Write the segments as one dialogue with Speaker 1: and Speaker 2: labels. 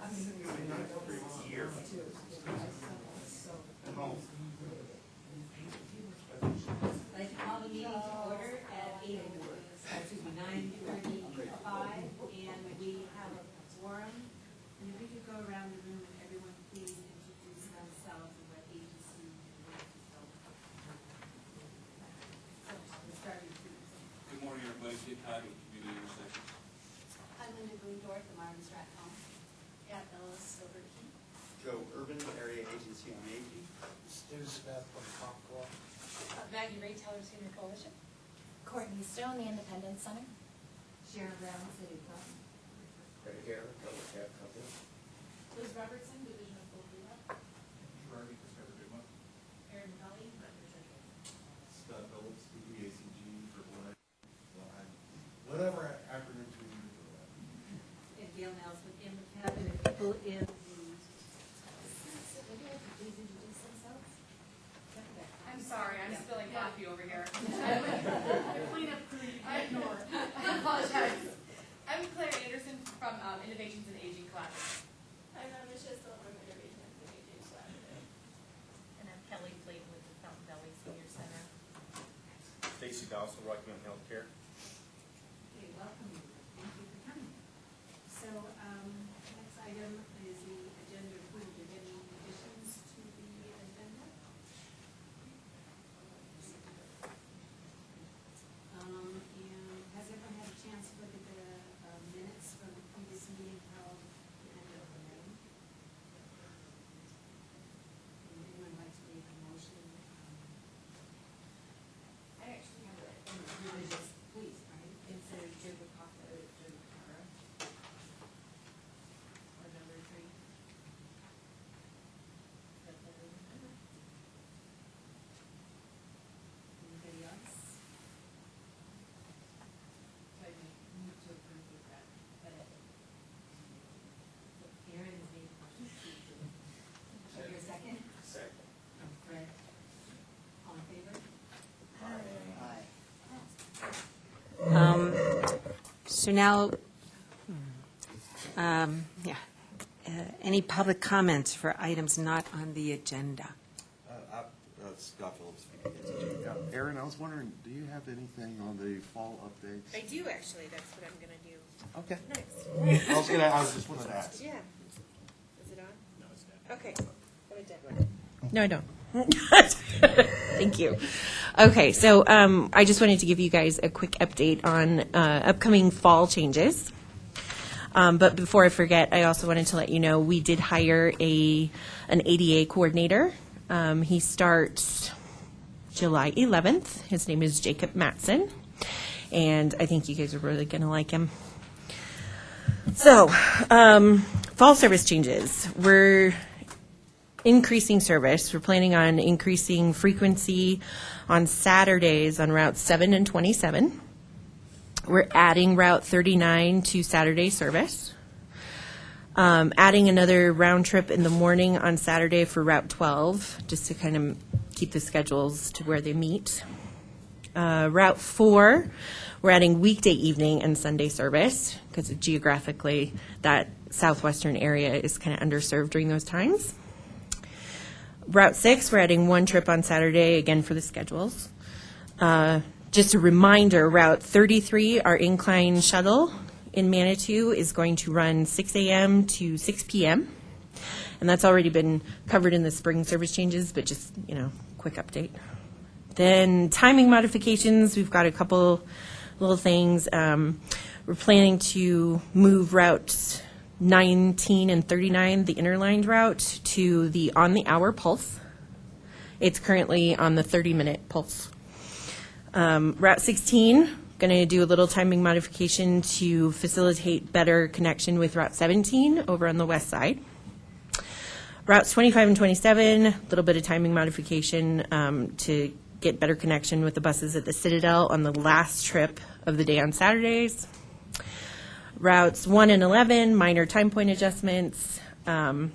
Speaker 1: I'd like to call the meeting to order at 9:35, and we have a forum. And if we could go around the room and everyone please introduce themselves and what agency you work for. We'll start with you.
Speaker 2: Good morning, everybody. PPACG with Community Intersections.
Speaker 3: I'm Linda Grundorf, I'm Iron Stratcom. At Ellis over Key.
Speaker 4: Joe Urban, Area Agency on Aging.
Speaker 5: Stu Smith from Concord.
Speaker 3: Maggie Ray, Teller Senior Coalition.
Speaker 6: Courtney Stone, the Independence Center.
Speaker 1: Sharon Brown, City Club.
Speaker 4: Right here, Double Cab Company.
Speaker 3: Liz Robertson, Division of Full Rehab.
Speaker 2: Gerardi, Discover Good Month.
Speaker 3: Erin Valley, Representative.
Speaker 7: Scott Phillips, PPACG for whatever acronyms we need to go
Speaker 1: And Gail Nelson in the cabinet. People in the. Please introduce themselves.
Speaker 8: I'm sorry, I'm spilling coffee over here. Clean up crew, you can't ignore. I apologize. I'm Claire Anderson from Innovations in Aging Collaborative.
Speaker 3: I'm Michelle Stone from Innovations in Aging Collaborative.
Speaker 6: And I'm Kelly Clayton with the Fountain Valley Senior Center.
Speaker 4: Stacy Dawson, Rocky Mountain Healthcare.
Speaker 1: Okay, welcome. Thank you for coming. So, next item is the agenda approval. Do you have any additions to the agenda? And has everyone had a chance to look at the minutes from the previous meeting held at the end of May? Would anyone like to make a motion?
Speaker 8: I actually have it.
Speaker 1: Religious, please, right? Consider Jubicata, Jubicata. Or number 3. Anybody else?
Speaker 8: So I move to approve with that edit.
Speaker 1: Aaron is being cautious. Is there a second?
Speaker 4: Second.
Speaker 1: Fred? All in favor? So now, any public comments for items not on the agenda?
Speaker 7: Scott Phillips, PPACG. Aaron, I was wondering, do you have anything on the fall updates?
Speaker 8: I do actually, that's what I'm gonna do
Speaker 7: Okay.
Speaker 8: next.
Speaker 7: I was just wanted to ask.
Speaker 8: Yeah. Is it on?
Speaker 4: No, it's not.
Speaker 8: Okay. What a dead one. No, I don't. Thank you. Okay, so I just wanted to give you guys a quick update on upcoming fall changes. But before I forget, I also wanted to let you know we did hire an ADA coordinator. He starts July 11th. His name is Jacob Matson, and I think you guys are really going to like him. So, fall service changes. We're increasing service. We're planning on increasing frequency on Saturdays on Route 7 and 27. We're adding Route 39 to Saturday service. Adding another round trip in the morning on Saturday for Route 12, just to kind of keep the schedules to where they meet. Route 4, we're adding weekday evening and Sunday service, because geographically that southwestern area is kind of underserved during those times. Route 6, we're adding one trip on Saturday, again for the schedules. Just a reminder, Route 33, our incline shuttle in Manitou, is going to run 6 a.m. to 6 p.m. And that's already been covered in the spring service changes, but just, quick update. Then timing modifications, we've got a couple little things. We're planning to move routes 19 and 39, the interlined route, to the on-the-hour pulse. It's currently on the 30-minute pulse. Route 16, going to do a little timing modification to facilitate better connection with Route 17 over on the west side. Routes 25 and 27, a little bit of timing modification to get better connection with the buses at the Citadel on the last trip of the day on Saturdays. Routes 1 and 11, minor time point adjustments. And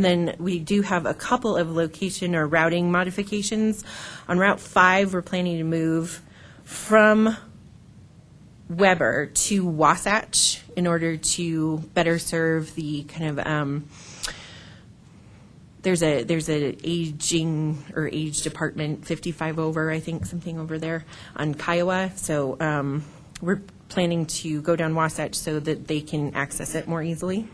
Speaker 8: then we do have a couple of location or routing modifications. On Route 5, we're planning to move from Weber to Wasatch in order to better serve the kind of there's a aging or age department 55 over, I think, something over there on Kiowa. So we're planning to go down Wasatch so that they can access it more easily.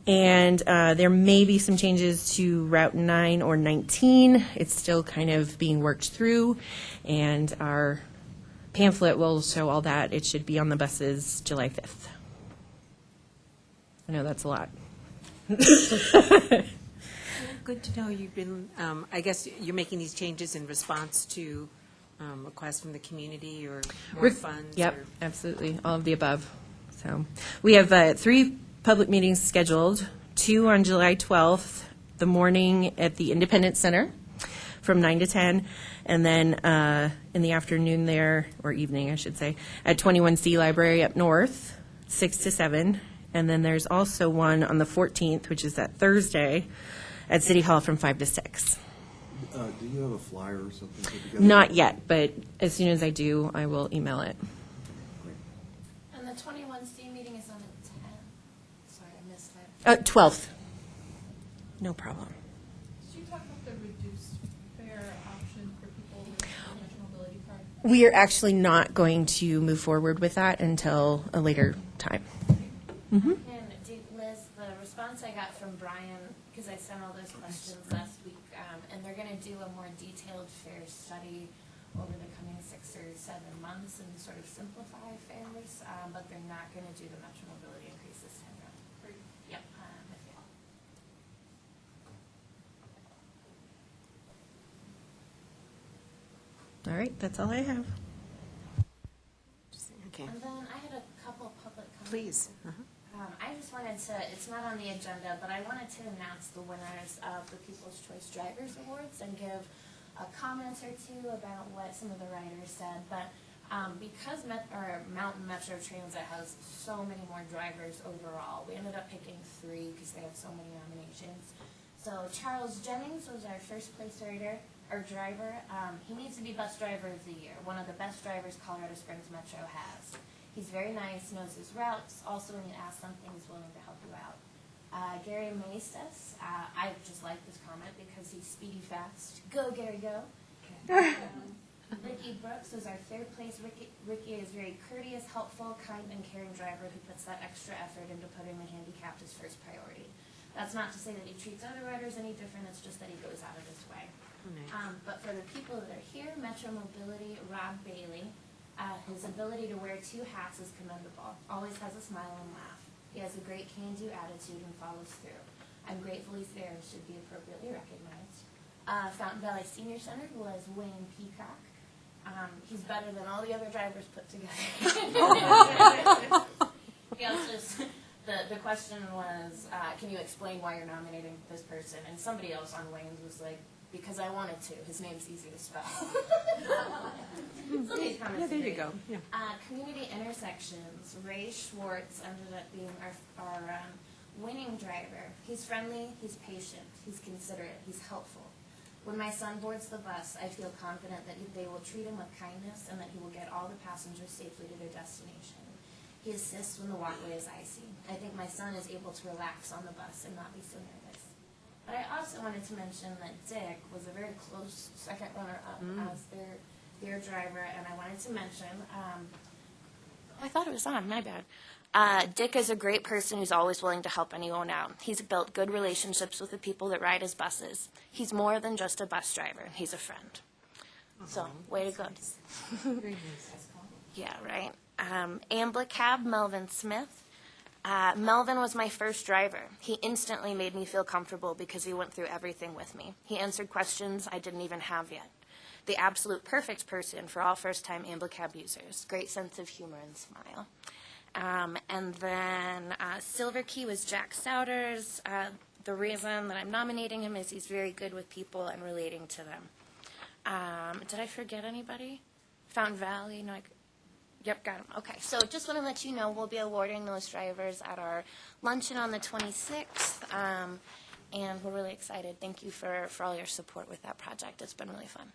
Speaker 8: And there may be some changes to Route 9 or 19. It's still kind of being worked through, and our pamphlet will show all that. It should be on the buses July 5th. I know that's a lot.
Speaker 9: Good to know you've been, I guess you're making these changes in response to requests from the community or more funds?
Speaker 8: Yep,
Speaker 9: or-
Speaker 8: absolutely, all of the above. So we have 3 public meetings scheduled, 2 on July 12th, the morning at the Independence Center from 9 to 10, and then in the afternoon there, or evening, I should say, at 21C Library up north, 6 to 7. And then there's also one on the 14th, which is that Thursday, at City Hall from 5 to 6.
Speaker 7: Do you have a flyer or something put together?
Speaker 8: Not yet, but as soon as I do, I will email it.
Speaker 3: And the 21C meeting is on at 10. Sorry, I missed that.
Speaker 8: 12th. No problem.
Speaker 6: Did you talk about the reduced fare option for people with financial mobility card?
Speaker 8: We are actually not going to move forward with that until a later time. Mm-hmm.
Speaker 3: And Liz, the response I got from Brian, because I sent all those questions last week, and they're going to do a more detailed fare study over the coming 6 or 7 months and sort of simplify fares, but they're not going to do the metro mobility increase this time around. Yep, with you.
Speaker 8: All right, that's all I have.
Speaker 9: Okay,
Speaker 3: And then I had a couple public comments.
Speaker 9: please.
Speaker 3: I just wanted to, it's not on the agenda, but I wanted to announce the winners of the People's Choice Drivers Awards and give a comment or two about what some of the writers said. But because Mountain Metro Transit has so many more drivers overall, we ended up picking 3 because they have so many nominations. So Charles Jennings was our first place driver. He needs to be Bus Driver of the Year, one of the best drivers Colorado Springs Metro has. He's very nice, knows his routes. Also, when you ask something, he's willing to help you out. Gary Maestas, I just like this comment because he's speedy fast. Go, Gary, go. Ricky Brooks was our 3rd place. Ricky is very courteous, helpful, kind, and caring driver who puts that extra effort into putting the handicapped as first priority. That's not to say that he treats other riders any different, it's just that he goes out of his way. But for the people that are here, Metro Mobility, Rob Bailey, his ability to wear 2 hats is commendable. Always has a smile and laugh. He has a great can-do attitude and follows through. I'm grateful he's there and should be appropriately recognized. Fountain Valley Senior Center was Wayne Peacock. He's better than all the other drivers put together. He also, the question was, can you explain why you're nominating this person? And somebody else on Wayne's was like, because I wanted to. His name's easy to spell.
Speaker 9: Yeah, there you go. Yeah.
Speaker 3: Community Intersections, Ray Schwartz ended up being our winning driver. He's friendly, he's patient, he's considerate, he's helpful. When my son boards the bus, I feel confident that they will treat him with kindness and that he will get all the passengers safely to their destination. He assists when the walkway is icy. I think my son is able to relax on the bus and not be so nervous. But I also wanted to mention that Dick was a very close second runner-up as their driver, and I wanted to mention, I thought it was on, my bad. Dick is a great person who's always willing to help anyone out. He's built good relationships with the people that ride his buses. He's more than just a bus driver. He's a friend. So, way to go.
Speaker 9: Very nice.
Speaker 3: Yeah, right. Amblicab, Melvin Smith. Melvin was my first driver. He instantly made me feel comfortable because he went through everything with me. He answered questions I didn't even have yet. The absolute perfect person for all first-time Amblicab users. Great sense of humor and smile. And then Silver Key was Jack Souders. The reason that I'm nominating him is he's very good with people and relating to them. Did I forget anybody? Fountain Valley? No, Yep, got him. Okay, so just want to let you know we'll be awarding those drivers at our luncheon on the 26th, and we're really excited. Thank you for all your support with that project. It's been really fun.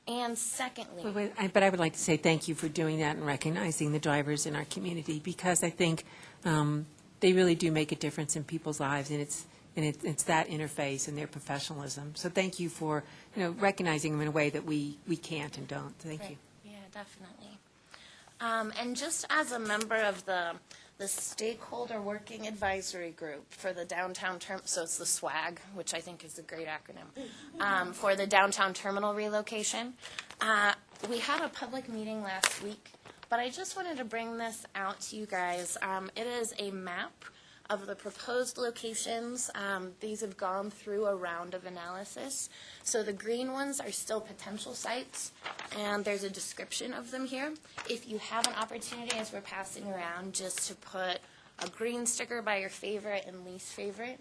Speaker 3: And secondly,
Speaker 9: But I would like to say thank you for doing that and recognizing the drivers in our community, because I think they really do make a difference in people's lives, and it's that interface and their professionalism. So thank you for, recognizing them in a way that we can't and don't. Thank you.
Speaker 3: Right. Yeah, definitely. And just as a member of the Stakeholder Working Advisory Group for the downtown so it's the SWAG, which I think is a great acronym, for the downtown terminal relocation. We had a public meeting last week, but I just wanted to bring this out to you guys. It is a map of the proposed locations. These have gone through a round of analysis. So the green ones are still potential sites, and there's a description of them here. If you have an opportunity as we're passing around just to put a green sticker by your favorite and least favorite,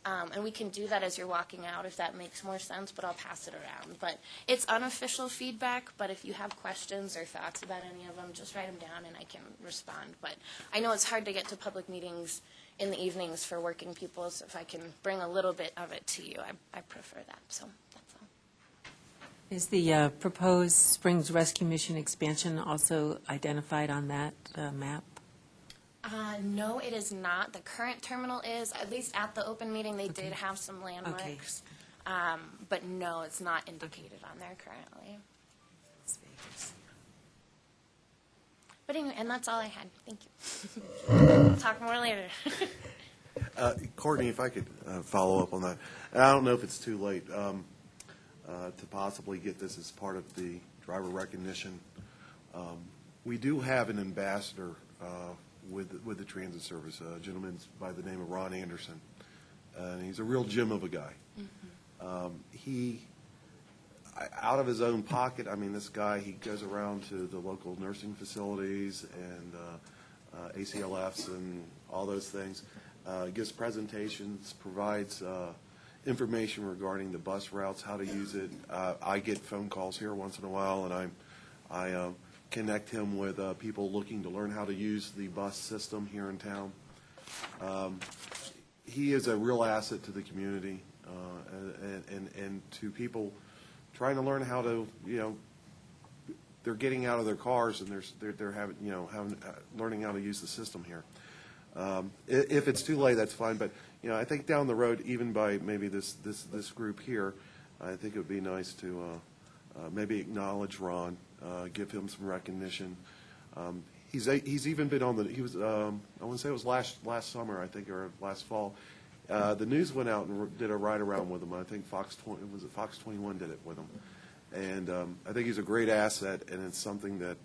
Speaker 3: and we can do that as you're walking out if that makes more sense, but I'll pass it around. But it's unofficial feedback, but if you have questions or thoughts about any of them, just write them down and I can respond. But I know it's hard to get to public meetings in the evenings for working people, so if I can bring a little bit of it to you, I prefer that. So that's all.
Speaker 9: Is the proposed Springs Rescue Mission expansion also identified on that map?
Speaker 3: No, it is not. The current terminal is, at least at the open meeting, they did have some landmarks. But no, it's not indicated on there currently. But anyway, and that's all I had. Thank you. Talk more later.
Speaker 7: Courtney, if I could follow up on that. I don't know if it's too late to possibly get this as part of the driver recognition. We do have an ambassador with the transit service, a gentleman by the name of Ron Anderson. And he's a real gem of a guy. He, out of his own pocket, I mean, this guy, he goes around to the local nursing facilities and ACLFs and all those things, gives presentations, provides information regarding the bus routes, how to use it. I get phone calls here once in a while, and I connect him with people looking to learn how to use the bus system here in town. He is a real asset to the community and to people trying to learn how to, they're getting out of their cars and they're having, learning how to use the system here. If it's too late, that's fine. But I think down the road, even by maybe this group here, I think it would be nice to maybe acknowledge Ron, give him some recognition. He's even been on he was I want to say it was last summer, I think, or last fall. The news went out and did a ride around with him. I think Fox 21 did it with him, and I think he's a great asset, and it's something that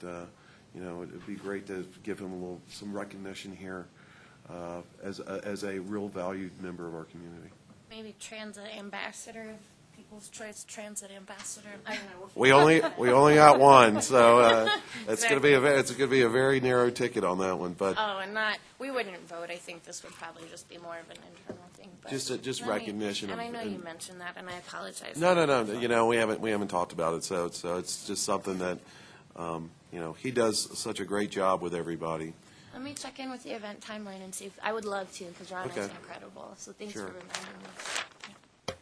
Speaker 7: it'd be great to give him some recognition here as a real valued member of our community.
Speaker 3: Maybe transit ambassador, People's Choice Transit Ambassador. I don't know.
Speaker 7: We only got one, so it's going to be a very narrow ticket on that one. But
Speaker 3: we wouldn't vote. I think this would probably just be more of an internal thing. But
Speaker 7: just recognition.
Speaker 3: And I know you mentioned that, and I apologize.
Speaker 7: No. We haven't talked about it, so it's just something that he does such a great job with everybody.
Speaker 3: Let me check in with the event timeline and see if I would love to, because Ron is incredible. So thanks for reminding me.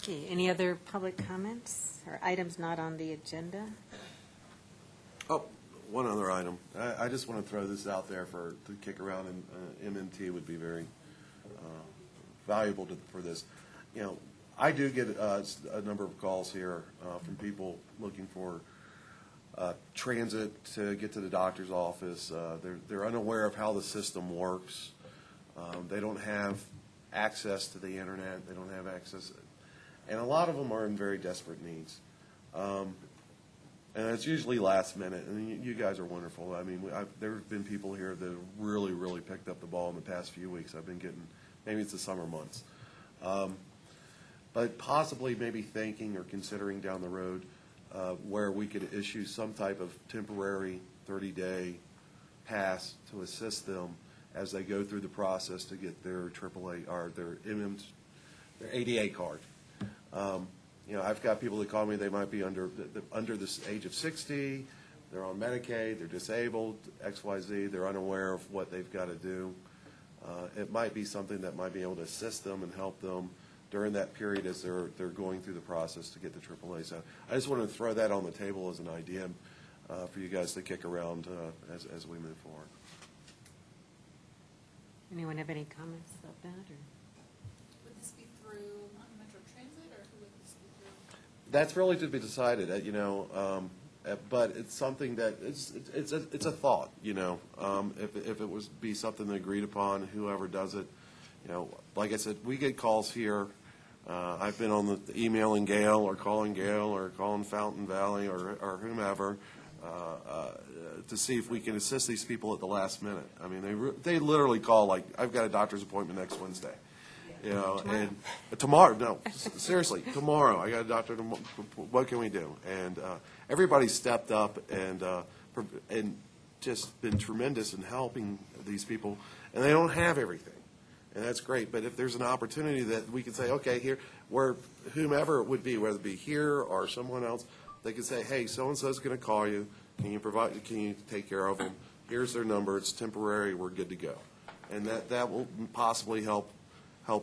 Speaker 9: Okay, any other public comments or items not on the agenda?
Speaker 7: Oh, one other item. I just want to throw this out there to kick around, and MMT would be very valuable for this. I do get a number of calls here from people looking for transit to get to the doctor's office. They're unaware of how the system works. They don't have access to the internet. They don't have access, and a lot of them are in very desperate needs. And it's usually last minute. And you guys are wonderful. I mean, there have been people here that have really, really picked up the ball in the past few weeks. I've been getting, maybe it's the summer months, but possibly maybe thinking or considering down the road where we could issue some type of temporary 30-day pass to assist them as they go through the process to get their AAA or their ADA card. I've got people that call me. They might be under the age of 60. They're on Medicaid. They're disabled. XYZ. They're unaware of what they've got to do. It might be something that might be able to assist them and help them during that period as they're going through the process to get the AAA. So I just wanted to throw that on the table as an idea for you guys to kick around as we move forward.
Speaker 9: Anyone have any comments about that, or?
Speaker 6: Would this be through Metro Transit, or who would this be through?
Speaker 7: That's really to be decided, but it's something that it's a thought, if it was be something agreed upon, whoever does it, like I said, we get calls here. I've been on the emailing Gail or calling Fountain Valley or whomever to see if we can assist these people at the last minute. I mean, they literally call like, I've got a doctor's appointment next Wednesday. And tomorrow, no, seriously, tomorrow, I got a doctor tomorrow, what can we do? And everybody stepped up and just been tremendous in helping these people, and they don't have everything, and that's great, but if there's an opportunity that we can say, okay, here, where whomever it would be, whether it be here or someone else, they can say, hey, so-and-so's going to call you, can you take care of them? Here's their number, it's temporary, we're good to go. And that will possibly help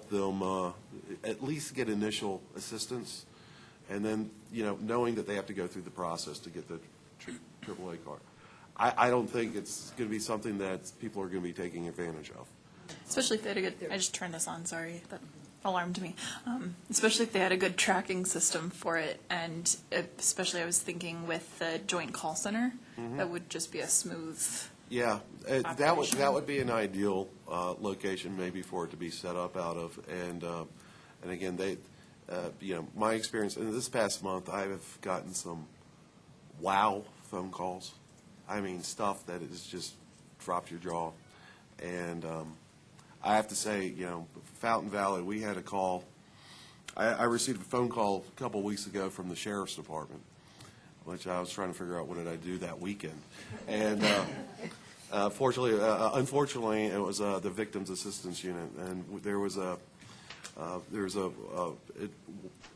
Speaker 7: them at least get initial assistance, and then, knowing that they have to go through the process to get the AAA card. I don't think it's going to be something that people are going to be taking advantage of.
Speaker 10: Especially if they had a good, I just turned this on, sorry, that alarmed me. Especially if they had a good tracking system for it, and especially I was thinking with the joint call center, that would just be a smooth.
Speaker 7: Yeah, that would be an ideal location maybe for it to be set up out of, and again, my experience in this past month, I have gotten some wow phone calls. I mean, stuff that has just dropped your jaw, and I have to say, Fountain Valley, we had a call. I received a phone call a couple weeks ago from the sheriff's department, which I was trying to figure out what did I do that weekend. And unfortunately, it was the Victims Assistance Unit, and there was a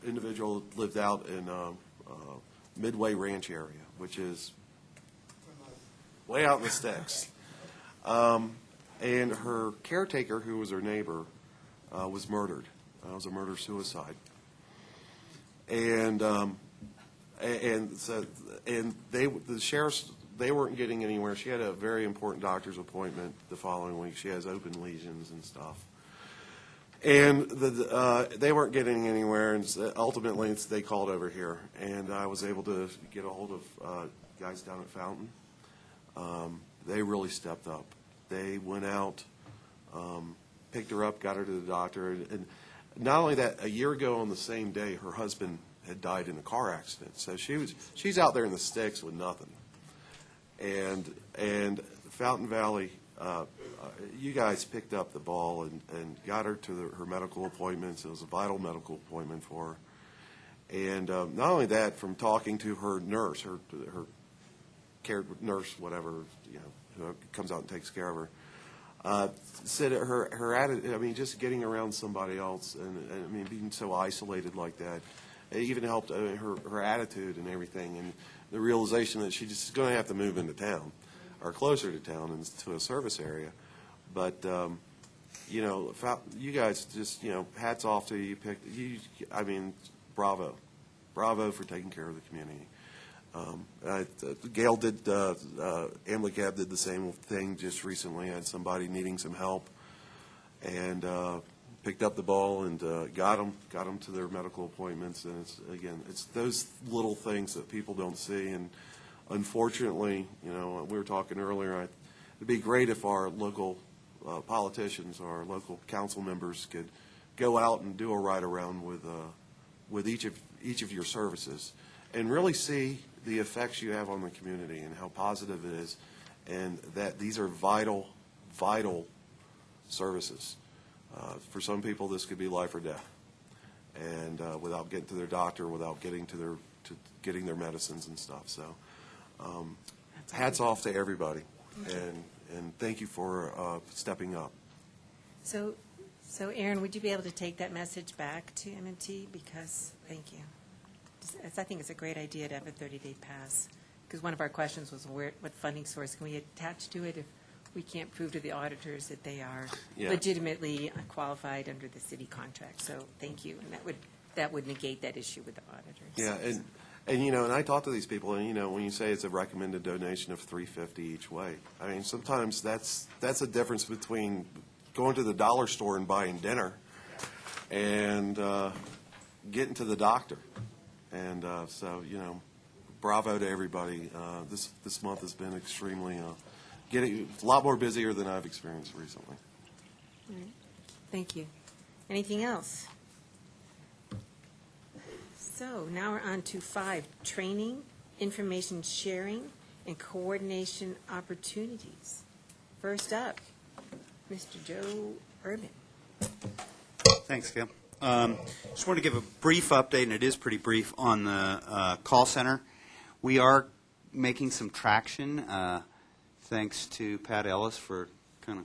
Speaker 7: individual that lived out in Midway Ranch area, which is way out in the sticks. And her caretaker, who was her neighbor, was murdered. It was a murder-suicide. And the sheriffs, they weren't getting anywhere. She had a very important doctor's appointment the following week. She has open lesions and stuff. And they weren't getting anywhere, and ultimately they called over here. And I was able to get a hold of guys down at Fountain. They really stepped up. They went out, picked her up, got her to the doctor. And not only that, a year ago on the same day, her husband had died in a car accident. So she's out there in the sticks with nothing. And Fountain Valley, you guys picked up the ball and got her to her medical appointments. It was a vital medical appointment for her. And not only that, from talking to her nurse, her care nurse, whatever, who comes out and takes care of her, said her attitude, I mean, just getting around somebody else and I mean, being so isolated like that, it even helped her attitude and everything, and the realization that she's just going to have to move into town or closer to town and to a service area. But, you guys just, hats off to you. I mean, bravo. Bravo for taking care of the community. Gail did, AMLCAB did the same thing just recently. Had somebody needing some help and picked up the ball and got them to their medical appointments. And it's those little things that people don't see. And unfortunately, we were talking earlier, it'd be great if our local politicians, our local council members could go out and do a ride around with each of your services and really see the effects you have on the community and how positive it is, and that these are vital services. For some people, this could be life or death, and without getting to their doctor, without getting to getting their medicines and stuff. So, hats off to everybody, and thank you for stepping up.
Speaker 9: So Aaron, would you be able to take that message back to M&T? Because, thank you. I think it's a great idea to have a 30-day pass, because one of our questions was what funding source can we attach to it if we can't prove to the auditors that they are
Speaker 7: Yeah.
Speaker 9: legitimately qualified under the city contract. So thank you, and that would negate that issue with the auditors.
Speaker 7: Yeah, and you know, and I talk to these people, and you know, when you say it's a recommended donation of $3.50 each way, I mean, sometimes that's a difference between going to the dollar store and buying dinner and getting to the doctor. And so, you know, bravo to everybody. This month has been extremely getting a lot more busier than I've experienced recently.
Speaker 9: All right. Thank you. Anything else? So now we're on to 5, training, information sharing, and coordination opportunities. First up, Mr. Joe Urban.
Speaker 11: Thanks, Kim. Just want to give a brief update, and it is pretty brief, on the call center. We are making some traction, thanks to Pat Ellis for kind of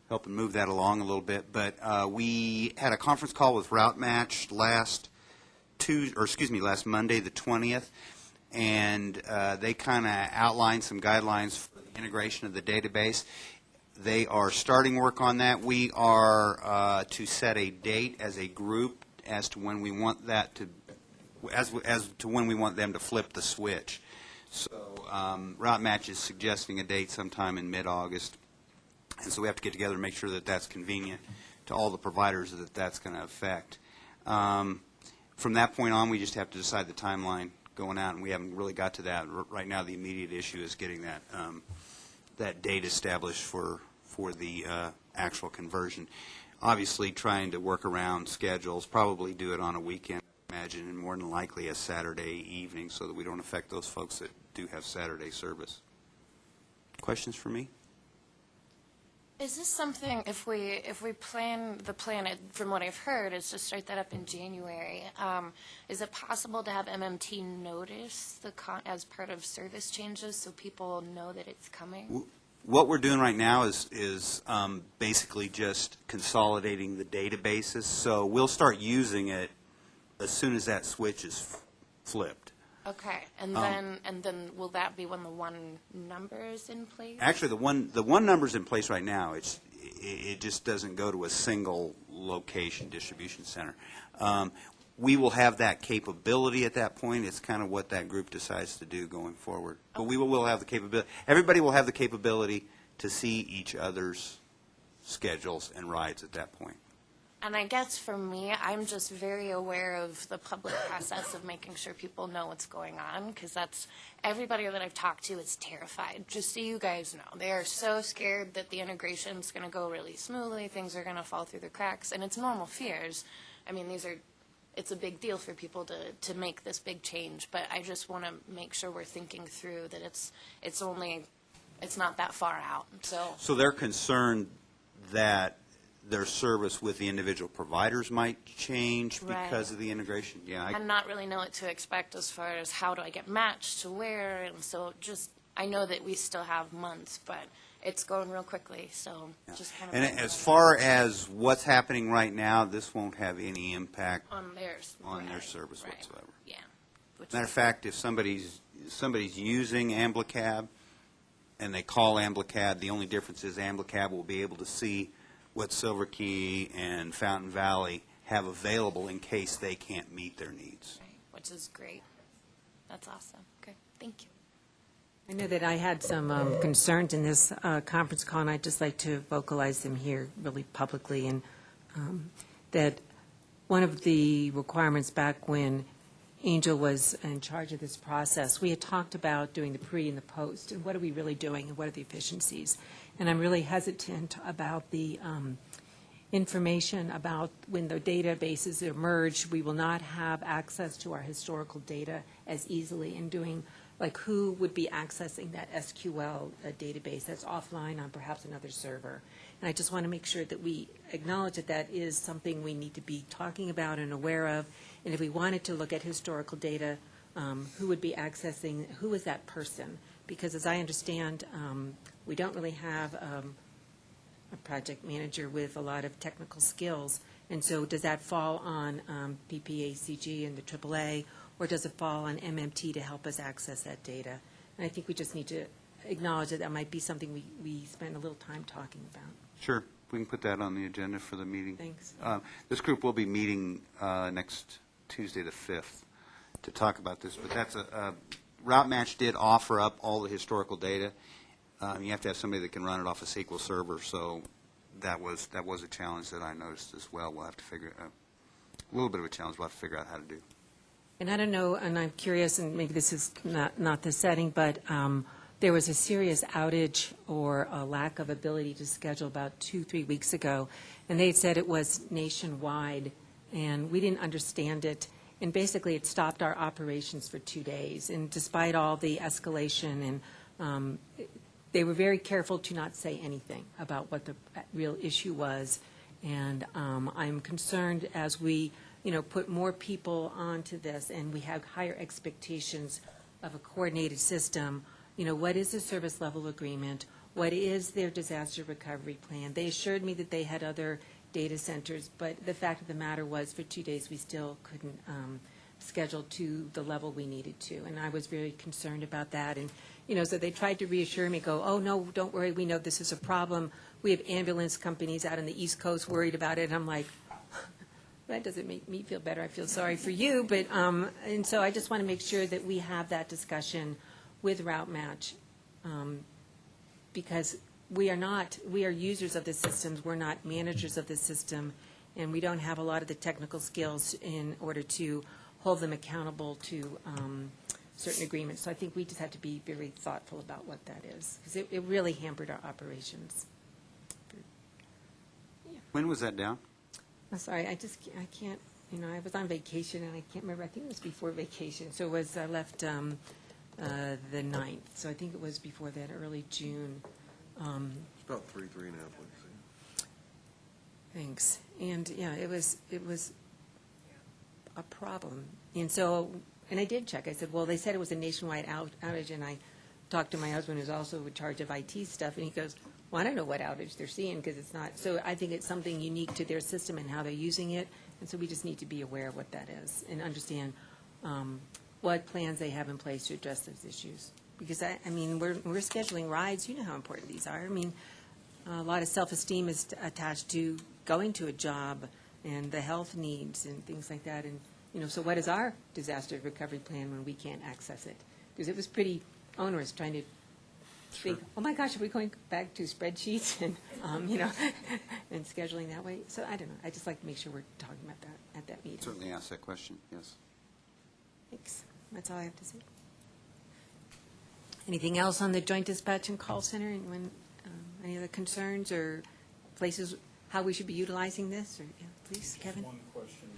Speaker 11: helping move that along a little bit. But we had a conference call with Route Match last Monday, the 20th, and they kind of outlined some guidelines for the integration of the database. They are starting work on that. We are to set a date as a group as to when we want that to, as to when we want them to flip the switch. So Route Match is suggesting a date sometime in mid-August, and so we have to get together and make sure that that's convenient to all the providers that that's going to affect. From that point on, we just have to decide the timeline going out, and we haven't really got to that. Right now, the immediate issue is getting that that date established for the actual conversion. Obviously, trying to work around schedules, probably do it on a weekend, I imagine, and more than likely a Saturday evening so that we don't affect those folks that do have Saturday service. Questions for me?
Speaker 3: Is this something, if we plan, from what I've heard, is to start that up in January, is it possible to have MMT notice as part of service changes so people know that it's coming?
Speaker 11: What we're doing right now is basically just consolidating the databases. So we'll start using it as soon as that switch is flipped.
Speaker 3: Okay, and then will that be when the one number is in place?
Speaker 11: Actually, the one number's in place right now. It just doesn't go to a single location distribution center. We will have that capability at that point. It's kind of what that group decides to do going forward. But we will have the capability. Everybody will have the capability to see each other's schedules and rides at that point.
Speaker 3: And I guess for me, I'm just very aware of the public process of making sure people know what's going on, because that's everybody that I've talked to is terrified. Just so you guys know, they are so scared that the integration is going to go really smoothly, things are going to fall through the cracks, and it's normal fears. I mean, it's a big deal for people to make this big change, but I just want to make sure we're thinking through that it's not that far out.
Speaker 11: So they're concerned that their service with the individual providers might change because of the integration? Yeah,
Speaker 3: and not really know what to expect as far as how do I get matched to where, and so just, I know that we still have months, but it's going real quickly, so just kind of.
Speaker 11: And as far as what's happening right now, this won't have any impact
Speaker 3: on their
Speaker 11: service whatsoever.
Speaker 3: Yeah.
Speaker 11: Matter of fact, if somebody's using Amblicab and they call Amblicab, the only difference is Amblicab will be able to see what Silver Key and Fountain Valley have available in case they can't meet their needs.
Speaker 3: Right, which is great. That's awesome. Okay, thank you.
Speaker 9: I know that I had some concerns in this conference call, and I'd just like to vocalize them here really publicly, and that one of the requirements back when Angel was in charge of this process, we had talked about doing the pre and the post, and what are we really doing, and what are the efficiencies. And I'm really hesitant about the information about when the databases are merged, we will not have access to our historical data as easily in doing, like who would be accessing that SQL database that's offline on perhaps another server. And I just want to make sure that we acknowledge that that is something we need to be talking about and aware of. And if we wanted to look at historical data, who would be accessing, who is that person? Because as I understand, we don't really have a project manager with a lot of technical skills. And so does that fall on PPACG and the AAA, or does it fall on MMT to help us access that data? And I think we just need to acknowledge that that might be something we spend a little time talking about.
Speaker 11: Sure, we can put that on the agenda for the meeting.
Speaker 9: Thanks.
Speaker 11: This group will be meeting next Tuesday the 5th to talk about this, but that's Route Match did offer up all the historical data. You have to have somebody that can run it off a SQL server, so that was a challenge that I noticed as well. We'll have to figure a little bit of a challenge we'll have to figure out how to do.
Speaker 9: And I don't know, and I'm curious, and maybe this is not the setting, but there was a serious outage or a lack of ability to schedule about 2-3 weeks ago, and they had said it was nationwide, and we didn't understand it. And basically, it stopped our operations for 2 days. And despite all the escalation, and they were very careful to not say anything about what the real issue was. And I'm concerned as we, put more people onto this, and we have higher expectations of a coordinated system. What is the service level agreement? What is their disaster recovery plan? They assured me that they had other data centers, but the fact of the matter was for 2 days we still couldn't schedule to the level we needed to, and I was very concerned about that. And so they tried to reassure me, go, oh no, don't worry, we know this is a problem. We have ambulance companies out on the East Coast worried about it. And I'm like, that doesn't make me feel better. I feel sorry for you, but and so I just want to make sure that we have that discussion with Route Match, because we are users of the systems, we're not managers of the system, and we don't have a lot of the technical skills in order to hold them accountable to certain agreements. So I think we just have to be very thoughtful about what that is, because it really hampered our operations.
Speaker 11: When was that down?
Speaker 9: I'm sorry, I can't, I was on vacation, and I can't remember, I think it was before vacation, so it was, I left the 9th, so I think it was before that, early June.
Speaker 7: It's about 3.5 weeks.
Speaker 9: Thanks. And, yeah, it was a problem. And so, and I did check. I said, well, they said it was a nationwide outage, and I talked to my husband, who's also in charge of IT stuff, and he goes, well, I don't know what outage they're seeing, because it's not. So I think it's something unique to their system and how they're using it, and so we just need to be aware of what that is and understand what plans they have in place to address those issues. Because, we're scheduling rides. You know how important these are. A lot of self-esteem is attached to going to a job and the health needs and things like that. And, so what is our disaster recovery plan when we can't access it? Because it was pretty onerous trying to think, oh my gosh, are we going back to spreadsheets and, and scheduling that way? So I don't know. I just like to make sure we're talking about that at that meeting.
Speaker 11: Certainly ask that question, yes.
Speaker 9: Thanks. That's all I have to say. Anything else on the Joint Dispatch and Call Center? Anyone, any other concerns or places, how we should be utilizing this? Or, yeah, please, Kevin.
Speaker 2: One question.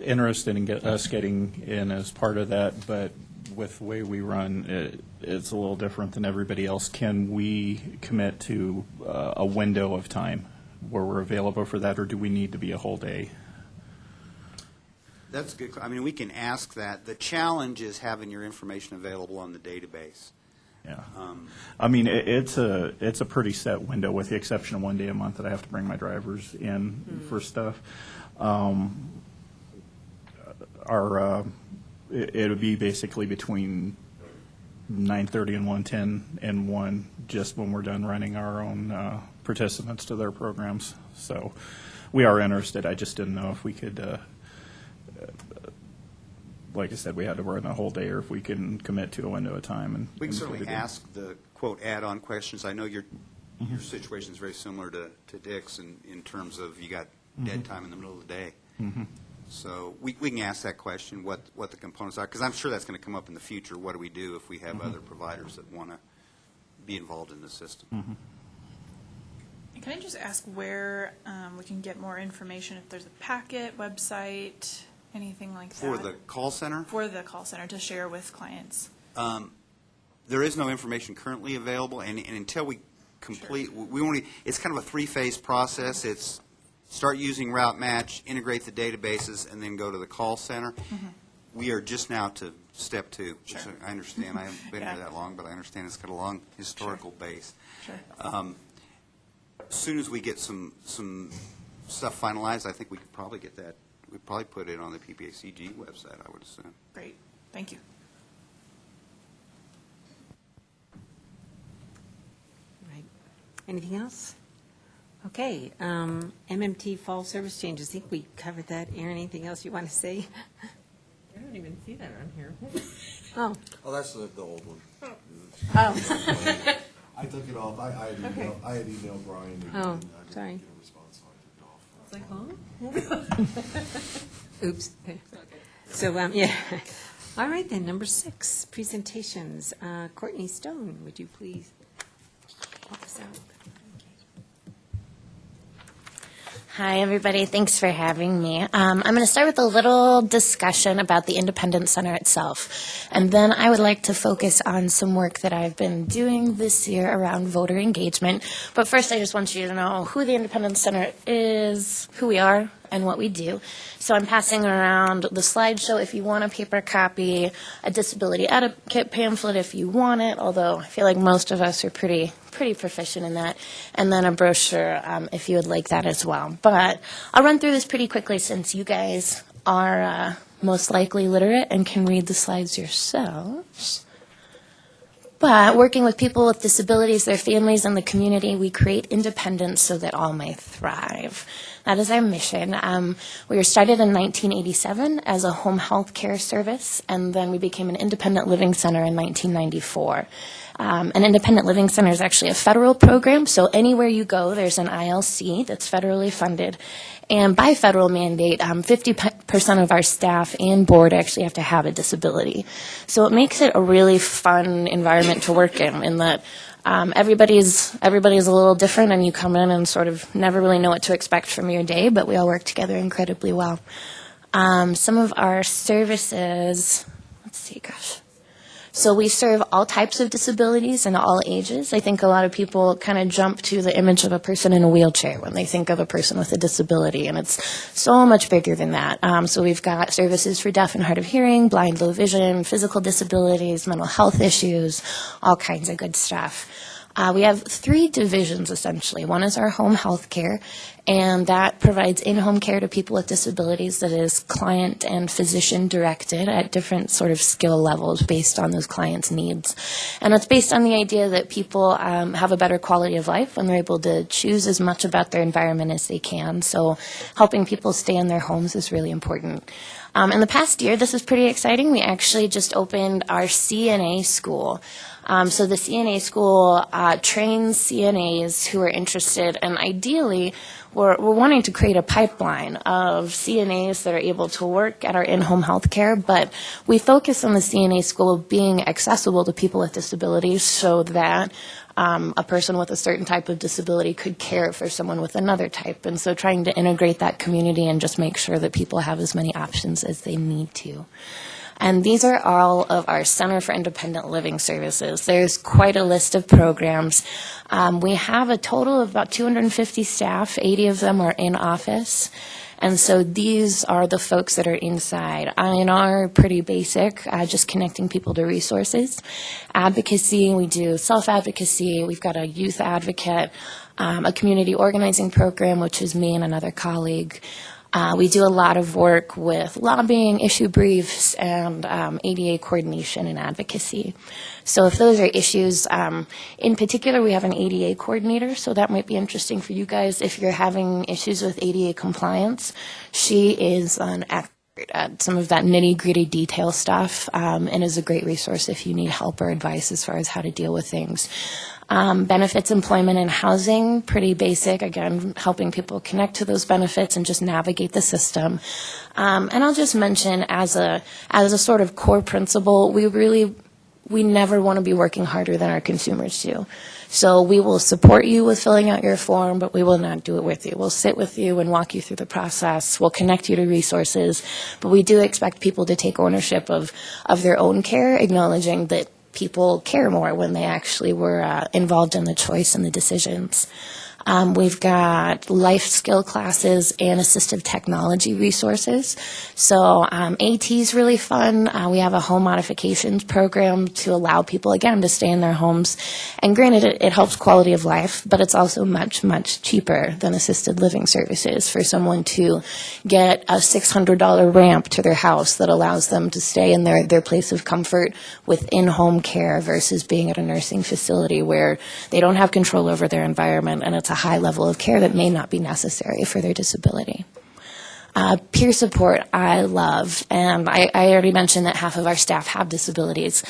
Speaker 12: Interested in us getting in as part of that, but with the way we run, it's a little different than everybody else. Can we commit to a window of time where we're available for that, or do we need to be a whole day?
Speaker 11: That's a good. We can ask that. The challenge is having your information available on the database.
Speaker 12: Yeah. It's a pretty set window, with the exception of one day a month that I have to bring my drivers in for stuff. It would be basically between 9:30 and 1:10 and 1, just when we're done running our own participants to their programs. So we are interested. I just didn't know if we could, like I said, we had to run a whole day, or if we can commit to a window of time. And
Speaker 11: we can certainly ask the, quote, add-on questions. I know your situation is very similar to Dick's in terms of you got dead time in the middle of the day. So we can ask that question, what the components are, because I'm sure that's going to come up in the future. What do we do if we have other providers that want to be involved in the system?
Speaker 10: Can I just ask where we can get more information, if there's a packet, website, anything like that?
Speaker 11: For the call center?
Speaker 10: For the call center, to share with clients.
Speaker 11: There is no information currently available, and until we complete, it's kind of a 3-phase process. It's start using Route Match, integrate the databases, and then go to the call center. We are just now to step 2.
Speaker 10: Sure.
Speaker 11: So I understand. I haven't been here that long, but I understand it's got a long historical base.
Speaker 10: Sure.
Speaker 11: As soon as we get some stuff finalized, I think we could probably get that. We'd probably put it on the PPACG website, I would assume.
Speaker 10: Great. Thank you.
Speaker 9: Anything else? Okay, MMT fall service changes, I think we covered that. Aaron, anything else you want to say?
Speaker 8: I don't even see that on here.
Speaker 9: Oh,
Speaker 7: Oh, that's the old one.
Speaker 9: oh,
Speaker 7: I took it off. I had emailed Brian.
Speaker 9: Oh,
Speaker 7: and I didn't
Speaker 9: sorry.
Speaker 7: get a response, so I took it off.
Speaker 8: It's like, huh?
Speaker 9: Oops. So, yeah. All right, then, number 6, presentations. Courtney Stone, would you please help us out?
Speaker 3: Hi, everybody. Thanks for having me. I'm going to start with a little discussion about the Independence Center itself. And then I would like to focus on some work that I've been doing this year around voter engagement. But first, I just want you to know who the Independence Center is, who we are, and what we do. So I'm passing around the slideshow if you want a paper copy, a disability etiquette pamphlet if you want it, although I feel like most of us are pretty proficient in that, and then a brochure if you would like that as well. But I'll run through this pretty quickly since you guys are most likely literate and can read the slides yourselves. But working with people with disabilities, their families, and the community, we create independence so that all may thrive. That is our mission. We were started in 1987 as a home health care service, and then we became an independent living center in 1994. An independent living center is actually a federal program, so anywhere you go, there's an ILC that's federally funded. And by federal mandate, 50% of our staff and board actually have to have a disability. So it makes it a really fun environment to work in that everybody's a little different, and you come in and sort of never really know what to expect from your day, but we all work together incredibly well. Some of our services, let's see, gosh. So we serve all types of disabilities and all ages. I think a lot of people kind of jump to the image of a person in a wheelchair when they think of a person with a disability, and it's so much bigger than that. So we've got services for deaf and hard of hearing, blind, low vision, physical disabilities, mental health issues, all kinds of good stuff. We have 3 divisions, essentially. One is our home health care, and that provides in-home care to people with disabilities that is client and physician directed at different sort of skill levels based on those clients' needs. And it's based on the idea that people have a better quality of life when they're able to choose as much about their environment as they can. So helping people stay in their homes is really important. In the past year, this is pretty exciting. We actually just opened our CNA school. So the CNA school trains CNAs who are interested, and ideally, we're wanting to create a pipeline of CNAs that are able to work at our in-home health care, but we focus on the CNA school being accessible to people with disabilities so that a person with a certain type of disability could care for someone with another type. And so trying to integrate that community and just make sure that people have as many options as they need to. And these are all of our Center for Independent Living services. There's quite a list of programs. We have a total of about 250 staff. 80 of them are in office. And so these are the folks that are inside. I&R, pretty basic, just connecting people to resources. Advocacy, we do self-advocacy. We've got a youth advocate, a community organizing program, which is me and another colleague. We do a lot of work with lobbying, issue briefs, and ADA coordination and advocacy. So if those are issues, in particular, we have an ADA coordinator, so that might be interesting for you guys if you're having issues with ADA compliance. She is an expert at some of that nitty-gritty detail stuff, and is a great resource if you need help or advice as far as how to deal with things. Benefits, employment, and housing, pretty basic, again, helping people connect to those benefits and just navigate the system. And I'll just mention as a sort of core principle, we never want to be working harder than our consumers do. So we will support you with filling out your form, but we will not do it with you. We'll sit with you and walk you through the process. We'll connect you to resources, but we do expect people to take ownership of their own care, acknowledging that people care more when they actually were involved in the choice and the decisions. We've got life skill classes and assistive technology resources. So AT is really fun. We have a home modifications program to allow people, again, to stay in their homes. And granted, it helps quality of life, but it's also much, much cheaper than assisted living services for someone to get a $600 ramp to their house that allows them to stay in their place of comfort with in-home care versus being at a nursing facility where they don't have control over their environment and it's a high level of care that may not be necessary for their disability. Peer support, I love, and I already mentioned that half of our staff have disabilities,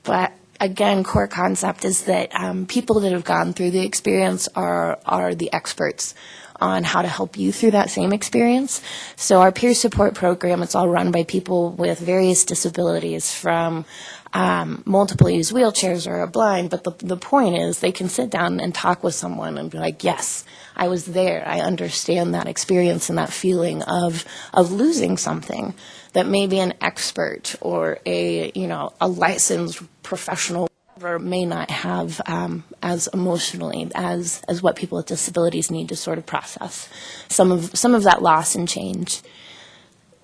Speaker 3: but again, core concept is that people that have gone through the experience are the experts on how to help you through that same experience. So our peer support program, it's all run by people with various disabilities, from multiple use wheelchairs or are blind, but the point is they can sit down and talk with someone and be like, yes, I was there, I understand that experience and that feeling of losing something that maybe an expert or a licensed professional may not have as emotionally as what people with disabilities need to sort of process some of that loss and change.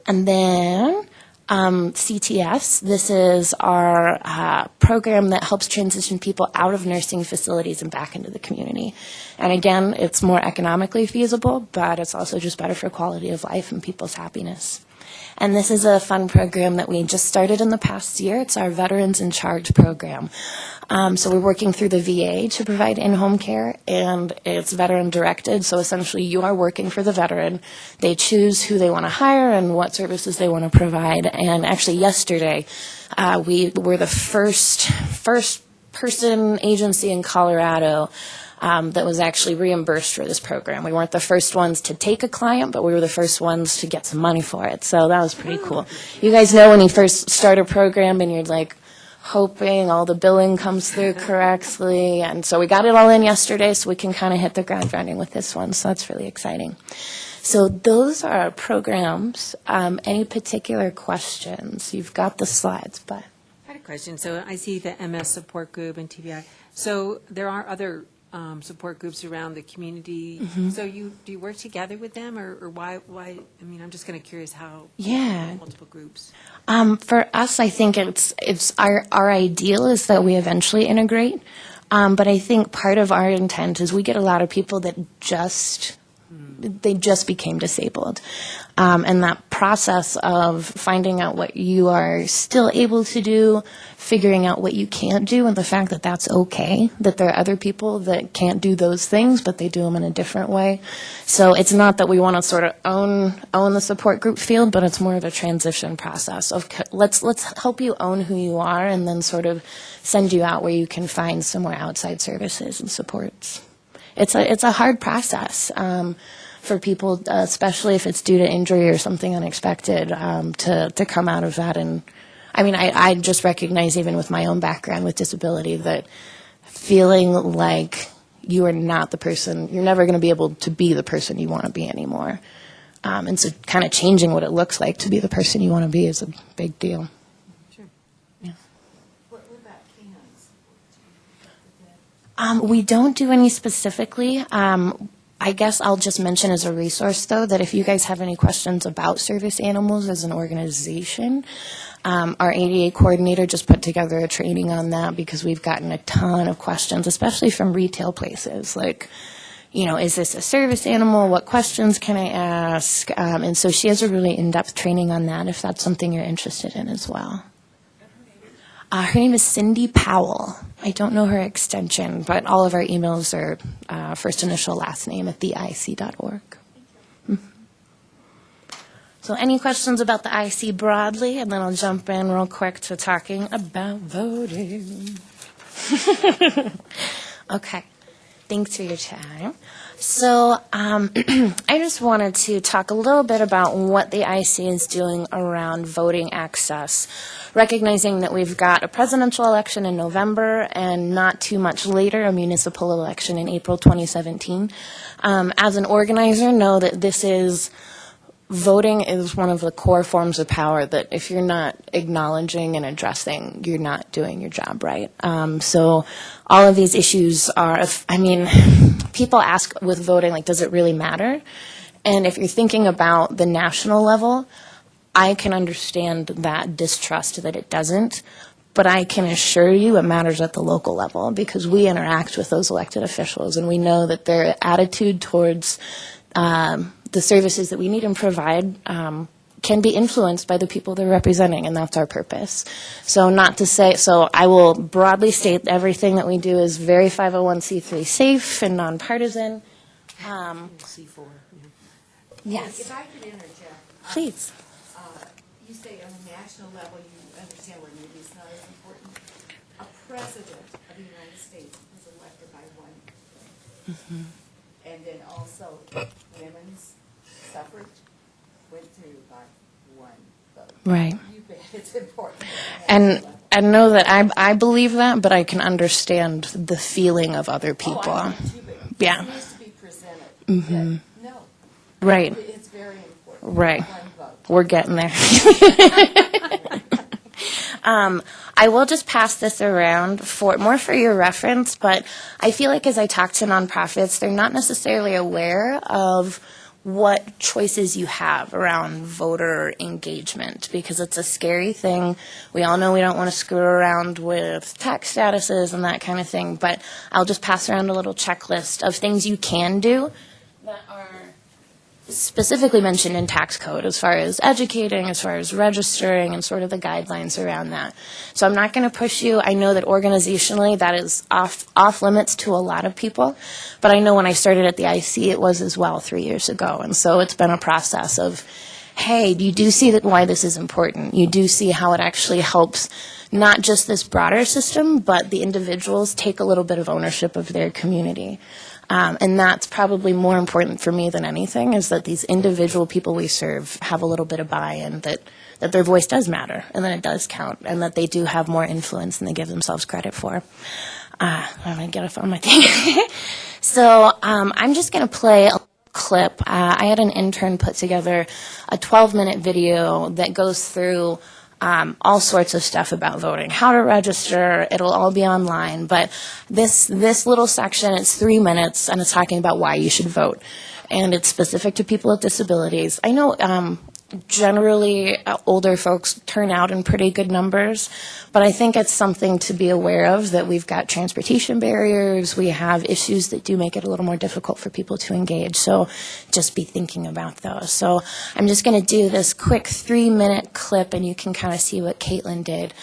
Speaker 3: And then CTS, this is our program that helps transition people out of nursing facilities and back into the community. And again, it's more economically feasible, but it's also just better for quality of life and people's happiness. And this is a fun program that we just started in the past year. It's our Veterans in Charge program. So we're working through the VA to provide in-home care, and it's veteran-directed. So essentially you are working for the veteran. They choose who they want to hire and what services they want to provide. And actually yesterday, we were the first person agency in Colorado that was actually reimbursed for this program. We weren't the first ones to take a client, but we were the first ones to get some money for it. So that was pretty cool. You guys know when you first start a program and you're like hoping all the billing comes through correctly. And so we got it all in yesterday, so we can kind of hit the ground running with this one. So that's really exciting. So those are our programs. Any particular questions? You've got the slides, but.
Speaker 9: I had a question. So I see the MS support group and TBI. So there are other support groups around the community.
Speaker 3: Mm-hmm.
Speaker 9: So do you work together with them, or why? I mean, I'm just kind of curious how.
Speaker 3: Yeah.
Speaker 9: Multiple groups.
Speaker 3: For us, I think it's our ideal is that we eventually integrate. But I think part of our intent is we get a lot of people that they just became disabled. And that process of finding out what you are still able to do, figuring out what you can't do, and the fact that that's okay, that there are other people that can't do those things, but they do them in a different way. So it's not that we want to sort of own the support group field, but it's more of a transition process of let's help you own who you are and then sort of send you out where you can find some more outside services and supports. It's a hard process. For people, especially if it's due to injury or something unexpected, to come out of that. And I mean, I just recognize even with my own background with disability that feeling like you are not the person, you're never going to be able to be the person you want to be anymore. And so kind of changing what it looks like to be the person you want to be is a big deal.
Speaker 9: Sure.
Speaker 3: Yeah.
Speaker 1: What about canines?
Speaker 3: We don't do any specifically. I guess I'll just mention as a resource, though, that if you guys have any questions about service animals as an organization, our ADA coordinator just put together a training on that because we've gotten a ton of questions, especially from retail places, like, is this a service animal? What questions can I ask? And so she has a really in-depth training on that if that's something you're interested in as well. Her name is Cindy Powell. I don't know her extension, but all of our emails are first initial, last name at theic.org. Mm-hmm. So any questions about the IC broadly, and then I'll jump in real quick to talking about voting. Okay. Thanks for your time. So I just wanted to talk a little bit about what the IC is doing around voting access, recognizing that we've got a presidential election in November and not too much later a municipal election in April 2017. As an organizer, know that this is
Speaker 13: voting is one of the core forms of power that if you're not acknowledging and addressing, you're not doing your job right. So all of these issues are, I mean, people ask with voting, like, does it really matter? And if you're thinking about the national level, I can understand that distrust that it doesn't. But I can assure you it matters at the local level because we interact with those elected officials and we know that their attitude towards the services that we need and provide can be influenced by the people they're representing, and that's our purpose. So not to say, so I will broadly state everything that we do is very 501c3 safe and nonpartisan.
Speaker 9: C4.
Speaker 13: Yes,
Speaker 14: If I could interject.
Speaker 13: please.
Speaker 14: You say on a national level, you understand where maybe it's not as important. A president of the United States was elected by one thing. And then also women's suffrage went through by one vote.
Speaker 13: Right.
Speaker 14: You bet it's important.
Speaker 13: And know that I believe that, but I can understand the feeling of other people.
Speaker 14: Oh, I do too, but
Speaker 13: Yeah.
Speaker 14: it needs to be presented. That, no.
Speaker 13: Right.
Speaker 14: It's very important.
Speaker 13: Right.
Speaker 14: One vote.
Speaker 13: We're getting there. I will just pass this around more for your reference, but I feel like as I talk to nonprofits, they're not necessarily aware of what choices you have around voter engagement because it's a scary thing. We all know we don't want to screw around with tax statuses and that kind of thing, but I'll just pass around a little checklist of things you can do that are specifically mentioned in tax code as far as educating, as far as registering, and sort of the guidelines around that. So I'm not going to push you. I know that organizationally that is off limits to a lot of people, but I know when I started at the IC it was as well 3 years ago, and so it's been a process of, hey, you do see that why this is important. You do see how it actually helps not just this broader system, but the individuals take a little bit of ownership of their community. And that's probably more important for me than anything, is that these individual people we serve have a little bit of buy-in, that their voice does matter, and that it does count, and that they do have more influence than they give themselves credit for. I'm going to get off on my thing. So I'm just going to play a clip. I had an intern put together a 12-minute video that goes through all sorts of stuff about voting, how to register. It'll all be online. But this little section, it's 3 minutes, and it's talking about why you should vote. And it's specific to people with disabilities. I know generally older folks turn out in pretty good numbers, but I think it's something to be aware of, that we've got transportation barriers, we have issues that do make it a little more difficult for people to engage, so just be thinking about those. So I'm just going to do this quick 3-minute clip and you can kind of see what Caitlin did.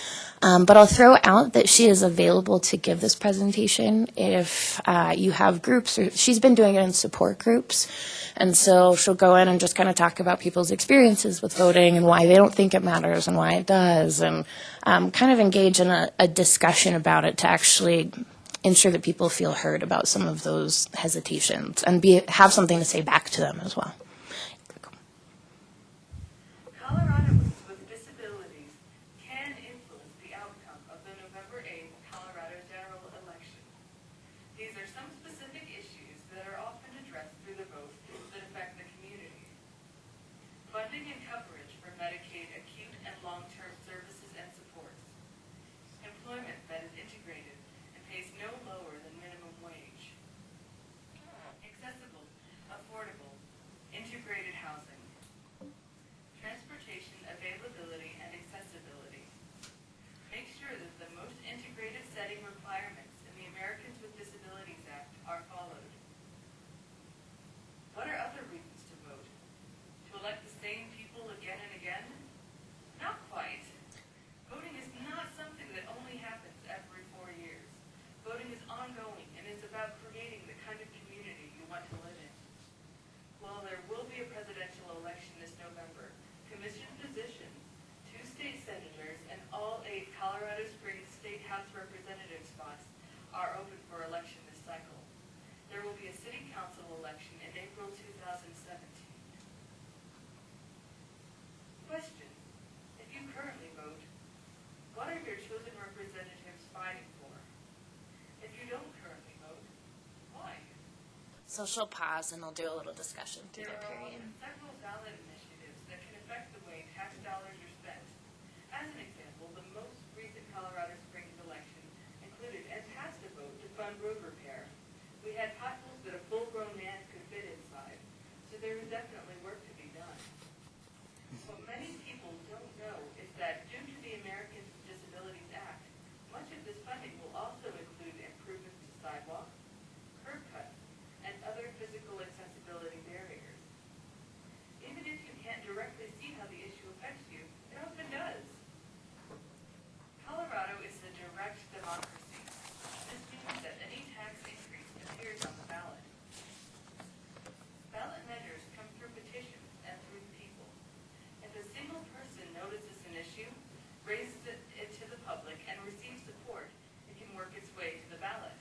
Speaker 13: But I'll throw out that she is available to give this presentation if you have groups, or she's been doing it in support groups. And so she'll go in and just kind of talk about people's experiences with voting and why they don't think it matters and why it does, and kind of engage in a discussion about it to actually ensure that people feel heard about some of those hesitations and have something to say back to them as well.
Speaker 15: Coloradoans with disabilities can influence the outcome of the November 8th Colorado general election. These are some specific issues that are often addressed through the vote that affect the community. Funding and coverage for Medicaid acute and long-term services and supports. Employment that is integrated and pays no lower than minimum wage. Accessible, affordable, integrated housing. Transportation availability and accessibility. Make sure that the most integrated setting requirements in the Americans with Disabilities Act are followed. What are other reasons to vote? To elect the same people again and again? Not quite. Voting is not something that only happens every 4 years. Voting is ongoing and is about creating the kind of community you want to live in. While there will be a presidential election this November, Commission positions, 2 state senators, and all 8 Colorado Springs State House Representative spots are open for election this cycle. There will be a city council election in April 2017. Question: if you currently vote, what are your chosen representatives fighting for? If you don't currently vote, why?
Speaker 13: So she'll pause and they'll do a little discussion through
Speaker 15: There
Speaker 13: that
Speaker 15: are
Speaker 13: period.
Speaker 15: often several ballot initiatives We had potholes that a full-grown man could fit inside, so there was definitely work to be done. What many people don't know is that due to the Americans with Disabilities Act, much of this funding will also include improvements to sidewalks, curb cuts, and other physical accessibility barriers. Even if you can't directly see how the issue affects you, it often does. Colorado is a direct democracy. This means that any tax increase appears on the ballot. Ballot measures come through petitions and through the people. If a single person notices an issue, raises it to the public, and receives support, it can work its way to the ballot.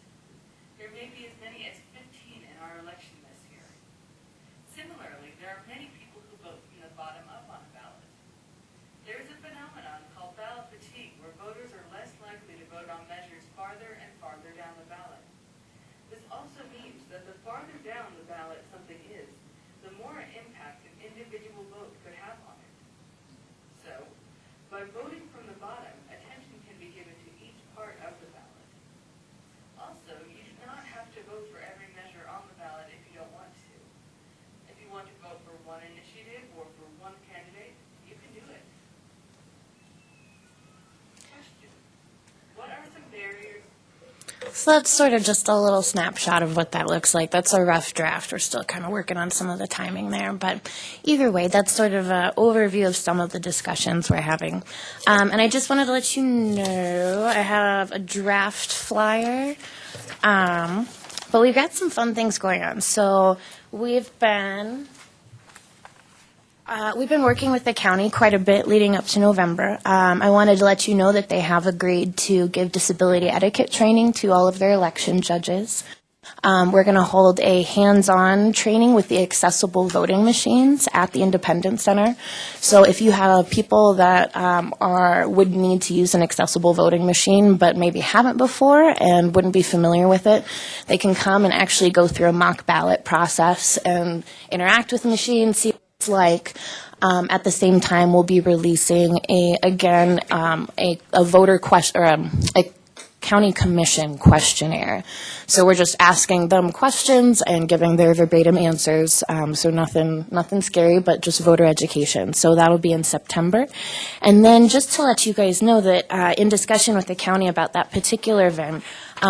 Speaker 15: There may be as many as 15 in our election this year. Similarly, there are many people who vote from the bottom up on a ballot. There is a phenomenon called ballot fatigue, where voters are less likely to vote on measures farther and farther down the ballot. This also means that the farther down the ballot something is, the more impact an individual vote could have on it. So, by voting from the bottom, attention can be given to each part of the ballot. Also, you do not have to vote for every measure on the ballot if you don't want to. If you want to vote for one initiative or for one candidate, you can do it. Question: what are some barriers?
Speaker 13: So that's sort of just a little snapshot of what that looks like. That's a rough draft. We're still kind of working on some of the timing there. But either way, that's sort of an overview of some of the discussions we're having. And I just wanted to let you know I have a draft flyer. But we've got some fun things going on. So we've been working with the county quite a bit leading up to November. I wanted to let you know that they have agreed to give disability etiquette training to all of their election judges. We're going to hold a hands-on training with the accessible voting machines at the Independence Center. So if you have people that would need to use an accessible voting machine but maybe haven't before and wouldn't be familiar with it, they can come and actually go through a mock ballot process and interact with the machine, see like. At the same time, we'll be releasing a voter question or a county commission questionnaire. So we're just asking them questions and giving their verbatim answers. So nothing scary, but just voter education. So that'll be in September. And then just to let you guys know that in discussion with the county about that particular event,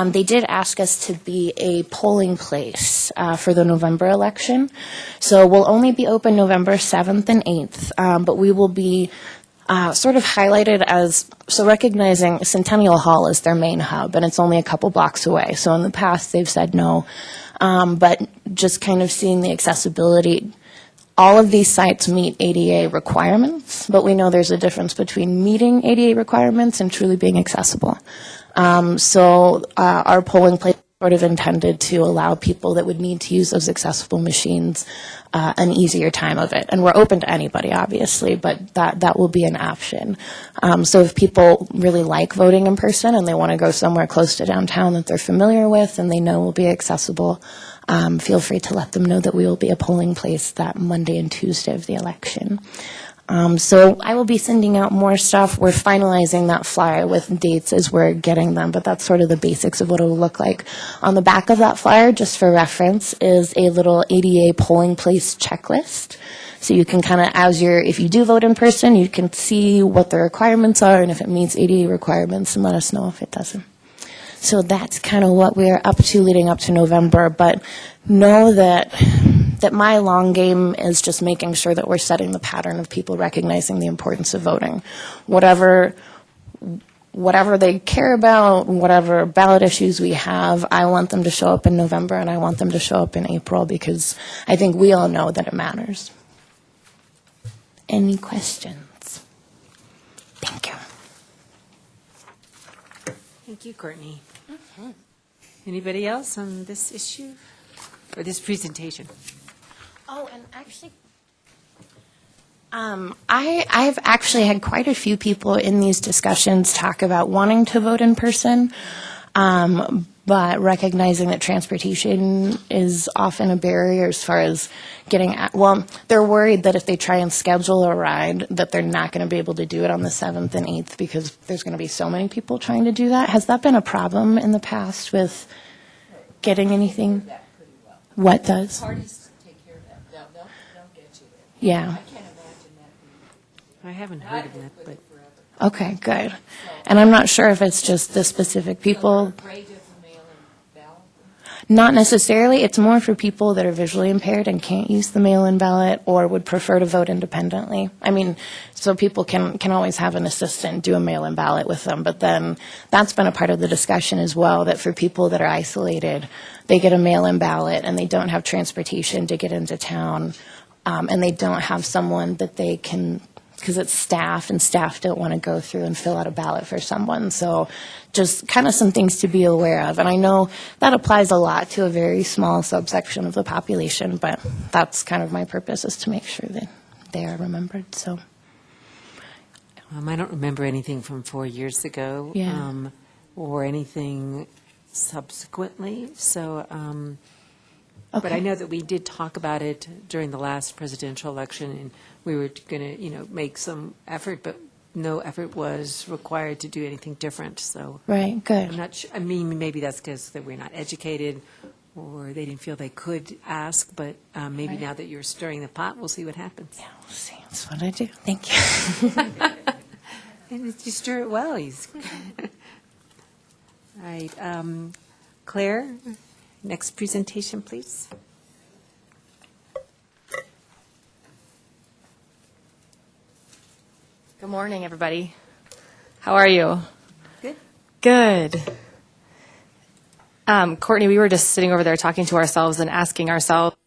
Speaker 13: they did ask us to be a polling place for the November election. So we'll only be open November 7th and 8th, but we will be sort of highlighted as, so recognizing Centennial Hall is their main hub, and it's only a couple blocks away. So in the past, they've said no, but just kind of seeing the accessibility. All of these sites meet ADA requirements, but we know there's a difference between meeting ADA requirements and truly being accessible. So our polling place is sort of intended to allow people that would need to use those accessible machines an easier time of it. And we're open to anybody, obviously, but that will be an option. So if people really like voting in person and they want to go somewhere close to downtown that they're familiar with and they know will be accessible, feel free to let them know that we will be a polling place that Monday and Tuesday of the election. So I will be sending out more stuff. We're finalizing that flyer with dates as we're getting them, but that's sort of the basics of what it will look like. On the back of that flyer, just for reference, is a little ADA polling place checklist. So you can kind of, if you do vote in person, you can see what the requirements are and if it meets ADA requirements, and let us know if it doesn't. So that's kind of what we're up to leading up to November, but know that my long game is just making sure that we're setting the pattern of people recognizing the importance of voting. Whatever they care about, whatever ballot issues we have, I want them to show up in November and I want them to show up in April because I think we all know that it matters. Any questions? Thank you.
Speaker 9: Thank you, Courtney. Anybody else on this issue or this presentation?
Speaker 13: Oh, and actually, I've actually had quite a few people in these discussions talk about wanting to vote in person, but recognizing that transportation is often a barrier as far as getting at, well, they're worried that if they try and schedule a ride that they're not going to be able to do it on the 7th and 8th because there's going to be so many people trying to do that. Has that been a problem in the past with getting anything.
Speaker 14: That pretty well.
Speaker 13: What does?
Speaker 14: Parties take care of that. They'll get you there.
Speaker 13: Yeah.
Speaker 14: I can't imagine that being.
Speaker 9: I haven't
Speaker 14: And
Speaker 9: heard
Speaker 14: I've
Speaker 9: of that,
Speaker 14: worked with
Speaker 9: but
Speaker 14: it forever.
Speaker 13: Okay, good. And I'm not sure if it's just the specific people.
Speaker 14: So they're afraid of the mail-in ballot?
Speaker 13: Not necessarily. It's more for people that are visually impaired and can't use the mail-in ballot or would prefer to vote independently. I mean, so people can always have an assistant do a mail-in ballot with them. But then that's been a part of the discussion as well, that for people that are isolated, they get a mail-in ballot and they don't have transportation to get into town, and they don't have someone that they can, because it's staff, and staff don't want to go through and fill out a ballot for someone. So just kind of some things to be aware of. And I know that applies a lot to a very small subsection of the population, but that's kind of my purpose, is to make sure that they are remembered. So
Speaker 9: I don't remember anything from 4 years ago.
Speaker 13: Yeah.
Speaker 9: Or anything subsequently. So, but
Speaker 13: Okay.
Speaker 9: I know that we did talk about it during the last presidential election, and we were going to, make some effort, but no effort was required to do anything different. So
Speaker 13: Right, good.
Speaker 9: I'm not sure. I mean, maybe that's because that we're not educated, or they didn't feel they could ask. But maybe
Speaker 13: Right.
Speaker 9: now that you're stirring the pot, we'll see what happens.
Speaker 13: Yeah, we'll see. That's what I do. Thank you.
Speaker 9: And you stir it well. All right, Claire, next presentation, please.
Speaker 16: Good morning, everybody. How are you?
Speaker 9: Good.
Speaker 16: Good. Courtney, we were just sitting over there talking to ourselves and asking ourselves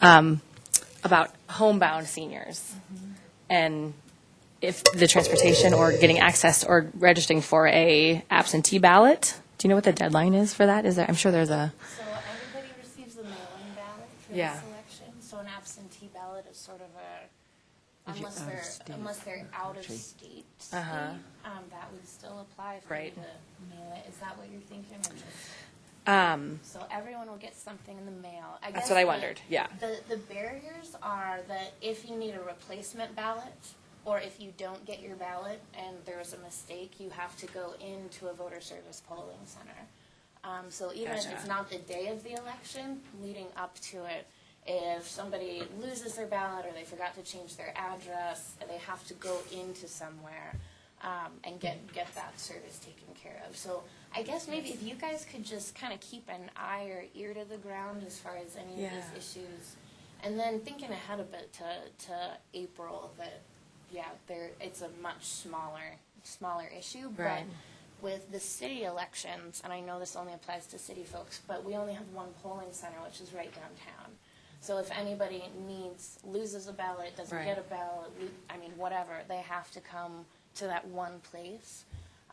Speaker 16: about homebound seniors and if the transportation or getting access or registering for a absentee ballot. Do you know what the deadline is for that? Is there? I'm sure there's a.
Speaker 3: So everybody receives the mail-in ballot for
Speaker 16: Yeah.
Speaker 3: this election. So an absentee ballot is sort of a,
Speaker 9: If you're
Speaker 3: unless
Speaker 9: out of
Speaker 3: they're
Speaker 9: state,
Speaker 3: unless they're out of
Speaker 9: country.
Speaker 3: state,
Speaker 16: Uh-huh.
Speaker 3: that would still apply for
Speaker 16: Right.
Speaker 3: you to mail it. Is that what you're thinking? Or just, so everyone will get something in the mail. I
Speaker 16: That's
Speaker 3: guess
Speaker 16: what I
Speaker 3: the-
Speaker 16: wondered, yeah.
Speaker 3: The barriers are that if you need a replacement ballot, or if you don't get your ballot and there was a mistake, you have to go into a voter service polling center. So even if
Speaker 16: Gotcha.
Speaker 3: it's not the day of the election, leading up to it, if somebody loses their ballot or they forgot to change their address, they have to go into somewhere and get that service taken care of. So I guess maybe if you guys could just kind of keep an eye or ear to the ground as far as any of these issues, and then thinking ahead a bit to April, that it's a much smaller issue,
Speaker 16: Right.
Speaker 3: but with the city elections, and I know this only applies to city folks, but we only have one polling center, which is right downtown. So if anybody loses a ballot, doesn't
Speaker 16: Right.
Speaker 3: get a ballot, whatever, they have to come to that one place,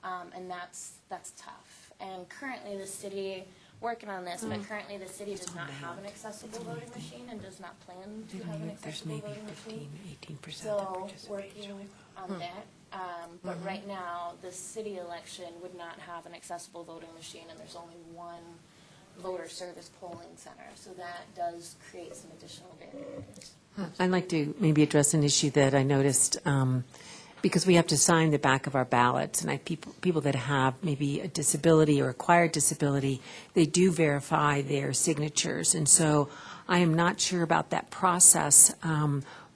Speaker 3: and that's tough. And currently the city, working on this, but currently the city does not have an accessible voting machine and does not plan to have an
Speaker 9: There's
Speaker 3: accessible
Speaker 9: maybe
Speaker 3: voting machine.
Speaker 9: 18% that
Speaker 3: So
Speaker 9: participate.
Speaker 3: working on that, but right now, the city election would not have an accessible voting machine, and there's only one voter service polling center, so that does create some additional barriers.
Speaker 9: I'd like to maybe address an issue that I noticed, because we have to sign the back of our ballots, and people that have maybe a disability or acquired disability, they do verify their signatures. And so I am not sure about that process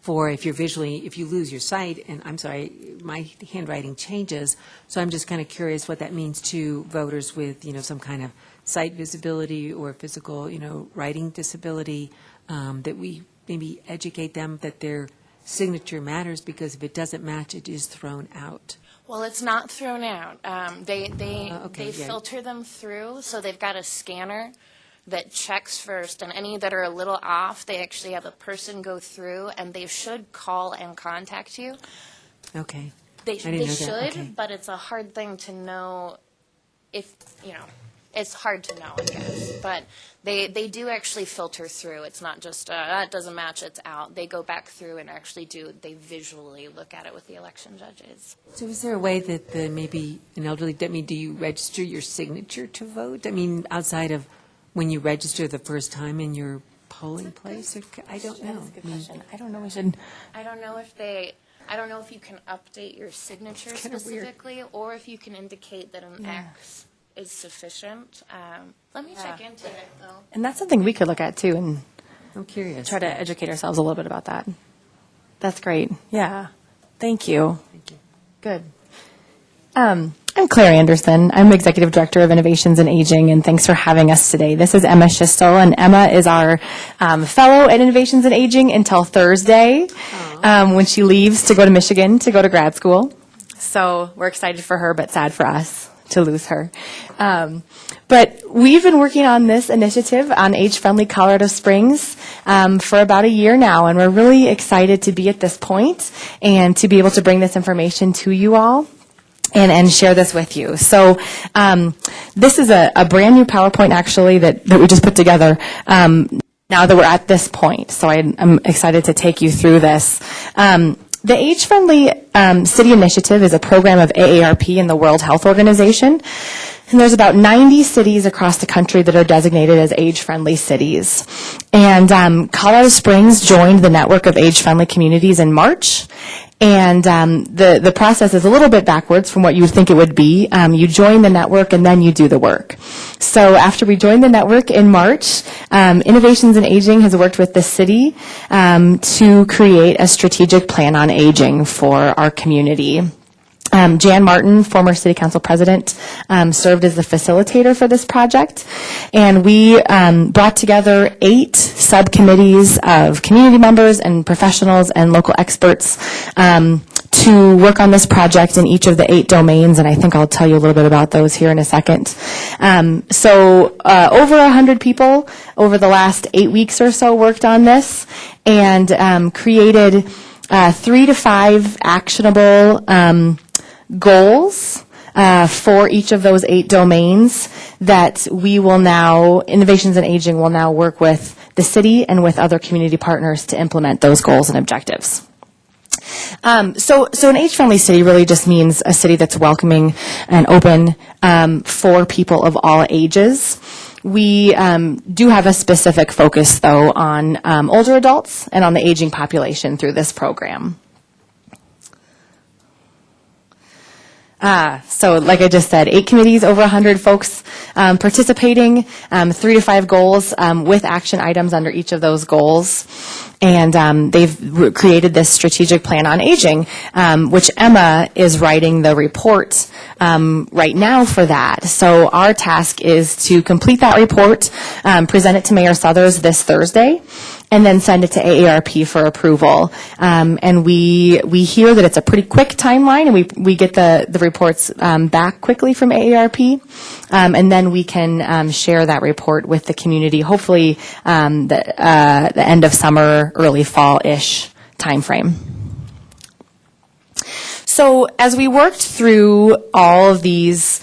Speaker 9: for if you lose your sight, and I'm sorry, my handwriting changes, so I'm just kind of curious what that means to voters with, some kind of sight visibility or physical, writing disability, that we maybe educate them that their signature matters, because if it doesn't match, it is thrown out.
Speaker 3: Well, it's not thrown out. They
Speaker 9: okay, yeah.
Speaker 3: filter them through, so they've got a scanner that checks first, and any that are a little off, they actually have a person go through, and they should call and contact you.
Speaker 9: Okay.
Speaker 3: They
Speaker 9: I didn't know that.
Speaker 3: should,
Speaker 9: Okay.
Speaker 3: but it's a hard thing to know if, it's hard to know, I guess. But they do actually filter through. It's not just, that doesn't match, it's out. They go back through and actually they visually look at it with the election judges.
Speaker 9: So is there a way that maybe an elderly, do you register your signature to vote? Outside of when you register the first time in your polling place? Or, I don't know.
Speaker 16: That's a good question. I don't know. We should.
Speaker 3: I don't know if you can update your signature
Speaker 9: kinda weird.
Speaker 3: specifically, or if you can indicate that an X
Speaker 13: is sufficient. Let me check into it, though.
Speaker 16: And that's something we could look at too and
Speaker 9: I'm curious.
Speaker 16: try to educate ourselves a little bit about that. That's great. Yeah. Thank you.
Speaker 9: Thank you.
Speaker 16: Good. I'm Claire Anderson. I'm Executive Director of Innovations in Aging, and thanks for having us today. This is Emma Schistel, and Emma is our fellow at Innovations in Aging until Thursday when she leaves to go to Michigan to go to grad school. So we're excited for her, but sad for us to lose her. But we've been working on this initiative on age-friendly Colorado Springs for about a year now, and we're really excited to be at this point and to be able to bring this information to you all and share this with you. So this is a brand new PowerPoint, actually, that we just put together now that we're at this point. So I'm excited to take you through this. The Age-Friendly City Initiative is a program of AARP and the World Health Organization. And there's about 90 cities across the country that are designated as age-friendly cities. And Colorado Springs joined the network of age-friendly communities in March. And the process is a little bit backwards from what you would think it would be. You join the network and then you do the work. So after we joined the network in March, Innovations in Aging has worked with the city to create a strategic plan on aging for our community. Jan Martin, former city council president, served as the facilitator for this project, and we brought together 8 subcommittees of community members and professionals and local experts to work on this project in each of the 8 domains, and I think I'll tell you a little bit about those here in a second. So over 100 people over the last 8 weeks or so worked on this and created 3 to 5 actionable goals for each of those 8 domains that we will now, Innovations in Aging will now work with the city and with other community partners to implement those goals and objectives. So an age-friendly city really just means a city that's welcoming and open for people of all ages. We do have a specific focus, though, on older adults and on the aging population through this program. So like I just said, 8 committees, over 100 folks participating, 3 to 5 goals with action items under each of those goals. And they've created this strategic plan on aging, which Emma is writing the report right now for that. So our task is to complete that report, present it to Mayor Suthers this Thursday, and then send it to AARP for approval. And we hear that it's a pretty quick timeline, and we get the reports back quickly from AARP, and then we can share that report with the community, hopefully the end of summer, early fall-ish timeframe. So as we worked through all of these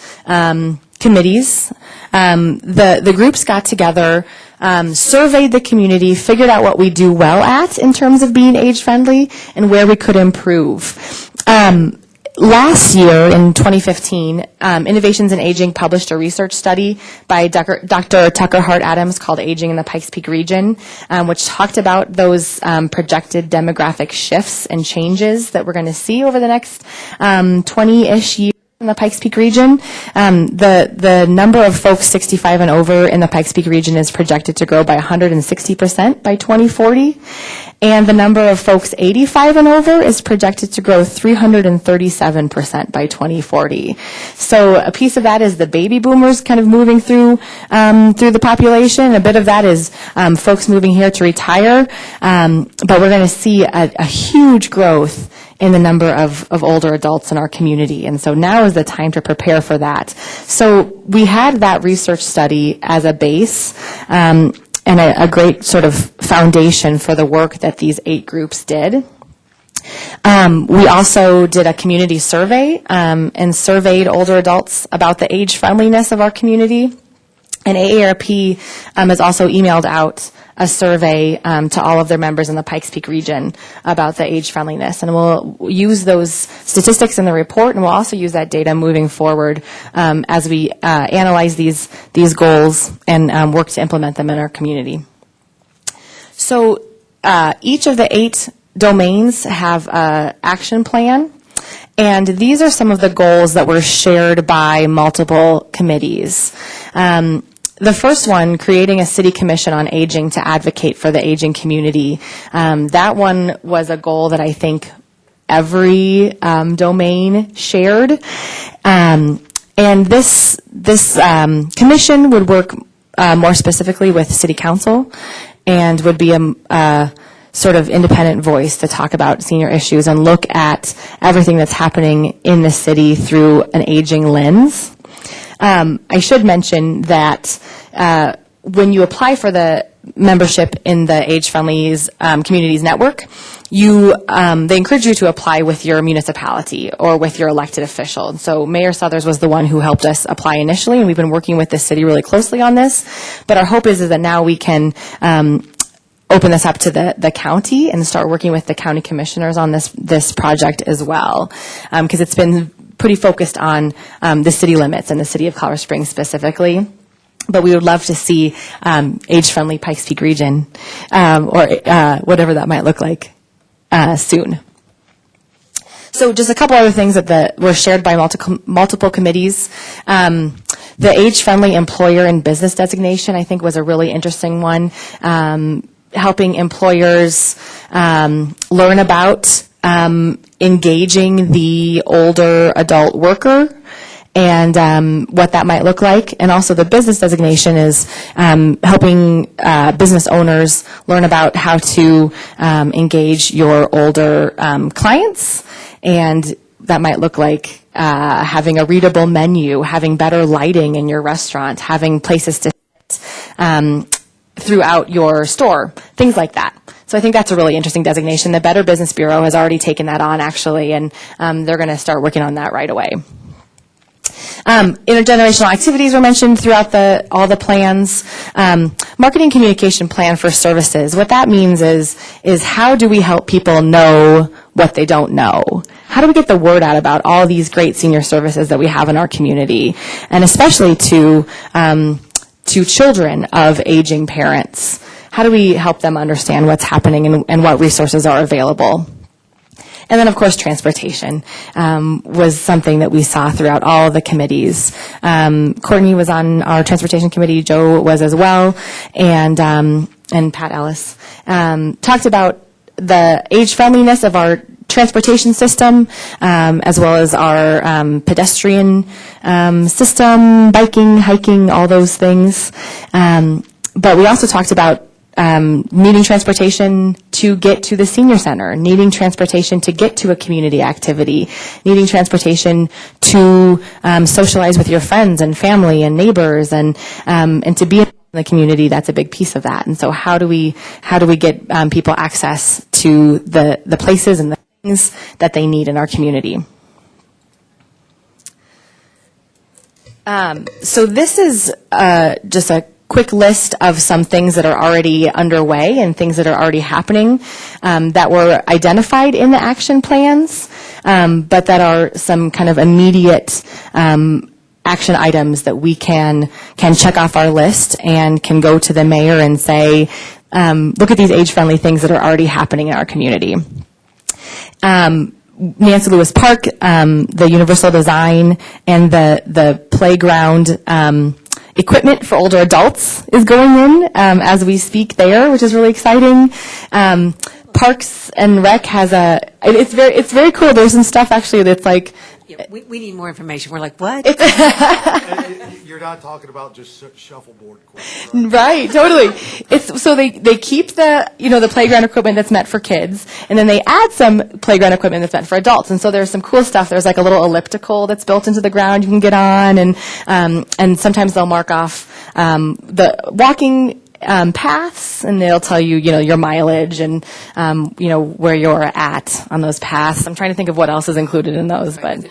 Speaker 16: committees, the groups got together, surveyed the community, figured out what we do well at in terms of being age-friendly and where we could improve. Last year, in 2015, Innovations in Aging published a research study by Dr. Tucker Hart-Adams called Aging in the Pikes Peak Region, which talked about those projected demographic shifts and changes that we're going to see over the next 20-ish years in the Pikes Peak region. The number of folks 65 and over in the Pikes Peak region is projected to grow by 160% by 2040. And the number of folks 85 and over is projected to grow 337% by 2040. So a piece of that is the baby boomers kind of moving through the population. A bit of that is folks moving here to retire. But we're going to see a huge growth in the number of older adults in our community. And so now is the time to prepare for that. So we had that research study as a base and a great sort of foundation for the work that these 8 groups did. We also did a community survey and surveyed older adults about the age friendliness of our community. And AARP has also emailed out a survey to all of their members in the Pikes Peak region about the age friendliness. And we'll use those statistics in the report, and we'll also use that data moving forward as we analyze these goals and work to implement them in our community. So each of the 8 domains have an action plan. And these are some of the goals that were shared by multiple committees. The first one, creating a city commission on aging to advocate for the aging community. That one was a goal that I think every domain shared. And this commission would work more specifically with city council and would be a sort of independent voice to talk about senior issues and look at everything that's happening in the city through an aging lens. I should mention that when you apply for the membership in the Age Friendly Communities Network, they encourage you to apply with your municipality or with your elected official. And so Mayor Southers was the one who helped us apply initially, and we've been working with the city really closely on this. But our hope is that now we can open this up to the county and start working with the county commissioners on this project as well, because it's been pretty focused on the city limits and the city of Colorado Springs specifically. But we would love to see age-friendly Pikes Peak region, or whatever that might look like soon. So just a couple other things that were shared by multiple committees. The age-friendly employer and business designation, I think, was a really interesting one. Helping employers learn about engaging the older adult worker and what that might look like. And also the business designation is helping business owners learn about how to engage your older clients. And that might look like having a readable menu, having better lighting in your restaurant, having places to sit throughout your store, things like that. So I think that's a really interesting designation. The Better Business Bureau has already taken that on, actually, and they're going to start working on that right away. Intergenerational activities were mentioned throughout all the plans. Marketing communication plan for services. What that means is how do we help people know what they don't know? How do we get the word out about all these great senior services that we have in our community, and especially to children of aging parents? How do we help them understand what's happening and what resources are available? And then, of course, transportation was something that we saw throughout all of the committees. Courtney was on our transportation committee. Joe was as well, and Pat Ellis talked about the age-friendliness of our transportation system, as well as our pedestrian system, biking, hiking, all those things. But we also talked about needing transportation to get to the senior center, needing transportation to get to a community activity, needing transportation to socialize with your friends and family and neighbors, and to be in the community. That's a big piece of that. And so how do we get people access to the places and the things that they need in our community? So this is just a quick list of some things that are already underway and things that are already happening that were identified in the action plans, but that are some kind of immediate action items that we can check off our list and can go to the mayor and say, look at these age-friendly things that are already happening in our community. Nancy Lewis Park, the universal design, and the playground equipment for older adults is going in as we speak there, which is really exciting. Parks and Rec has it's very cool. There's some stuff actually that's like.
Speaker 9: Yeah, we need more information. We're like, what?
Speaker 5: You're not talking about just shuffleboard course,
Speaker 16: right? Totally. So they keep the playground equipment that's meant for kids, and then they add some playground equipment that's meant for adults. And so there's some cool stuff. There's like a little elliptical that's built into the ground you can get on, and sometimes they'll mark off the walking paths, and they'll tell you, your mileage and, where you're at on those paths. I'm trying to think of what else is included in those, but.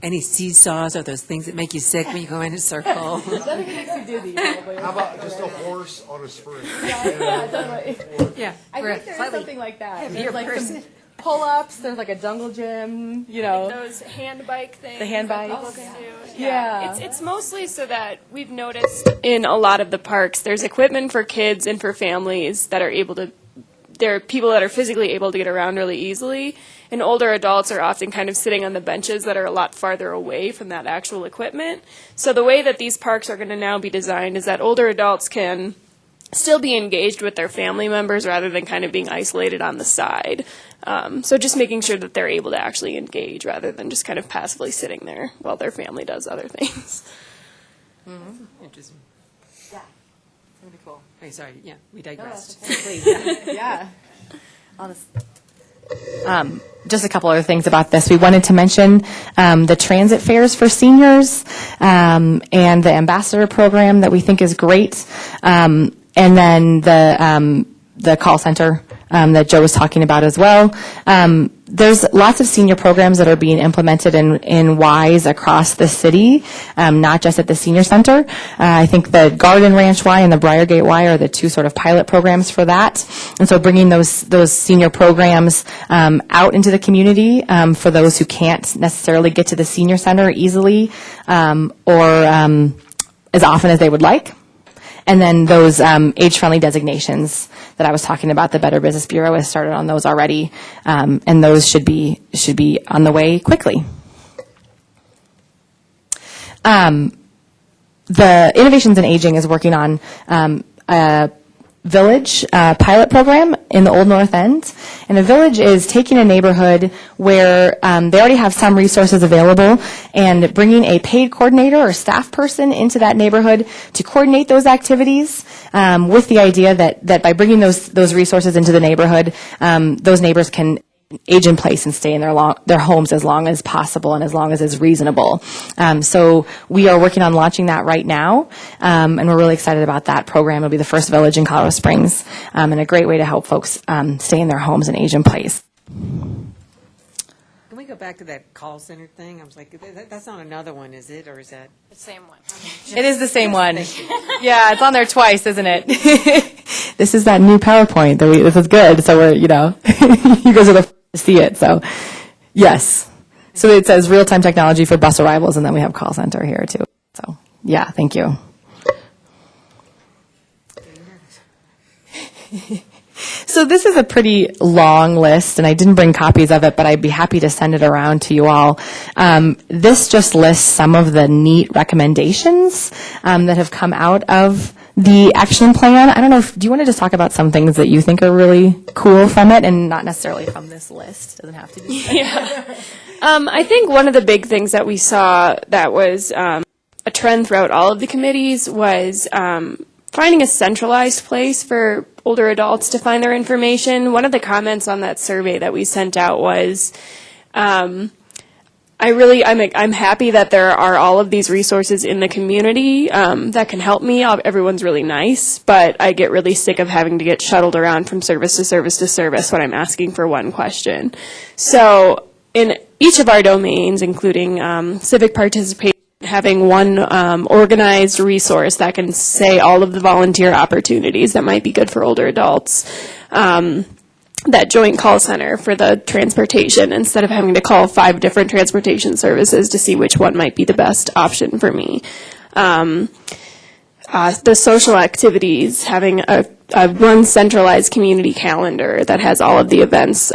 Speaker 9: Any seesaws or those things that make you sick when you go in a circle?
Speaker 5: How about just a horse on a spring?
Speaker 16: Yeah, I think there's something like that. There's like some pull-ups. There's like a jungle gym.
Speaker 17: Those hand bike things.
Speaker 16: The hand bikes.
Speaker 17: People can do.
Speaker 16: Yeah.
Speaker 17: It's mostly so that we've noticed in a lot of the parks, there's equipment for kids and for families that are able to they're people that are physically able to get around really easily, and older adults are often kind of sitting on the benches that are a lot farther away from that actual equipment. So the way that these parks are going to now be designed is that older adults can still be engaged with their family members rather than kind of being isolated on the side. So just making sure that they're able to actually engage rather than just kind of passively sitting there while their family does other things.
Speaker 9: Interesting. Yeah. Pretty cool. Hey, sorry, yeah, we digressed.
Speaker 16: Please, yeah. Just a couple other things about this. We wanted to mention the transit fares for seniors and the ambassador program that we think is great, and then the call center that Joe was talking about as well. There's lots of senior programs that are being implemented in WISE across the city, not just at the senior center. I think the Garden Ranch Y and the Briargate Y are the two sort of pilot programs for that. And so bringing those senior programs out into the community for those who can't necessarily get to the senior center easily or as often as they would like. And then those age-friendly designations that I was talking about, the Better Business Bureau has started on those already, and those should be on the way quickly. The Innovations in Aging is working on a village pilot program in the Old North End. And a village is taking a neighborhood where they already have some resources available and bringing a paid coordinator or staff person into that neighborhood to coordinate those activities with the idea that by bringing those resources into the neighborhood, those neighbors can age in place and stay in their homes as long as possible and as long as is reasonable. So we are working on launching that right now, and we're really excited about that program. It'll be the first village in Colorado Springs, and a great way to help folks stay in their homes and age in place.
Speaker 9: Can we go back to that call center thing? I was like, that's not another one, is it, or is that?
Speaker 17: The same one.
Speaker 16: It is the same one. Yeah, it's on there twice, isn't it? This is that new PowerPoint. This is good. So we're, you guys are the first to see it. So, yes. So it says real-time technology for bus arrivals, and then we have call center here too. So, yeah, thank you. So this is a pretty long list, and I didn't bring copies of it, but I'd be happy to send it around to you all. This just lists some of the neat recommendations that have come out of the action plan. I don't know, do you want to just talk about some things that you think are really cool from it, and not necessarily from this list? It doesn't have to be.
Speaker 17: Yeah. I think one of the big things that we saw that was a trend throughout all of the committees was finding a centralized place for older adults to find their information. One of the comments on that survey that we sent out was, I'm happy that there are all of these resources in the community that can help me. Everyone's really nice, but I get really sick of having to get shuttled around from service to service to service when I'm asking for one question. So in each of our domains, including civic participation, having one organized resource that can say all of the volunteer opportunities that might be good for older adults. That joint call center for the transportation, instead of having to call 5 different transportation services to see which one might be the best option for me. The social activities, having a one centralized community calendar that has all of the events,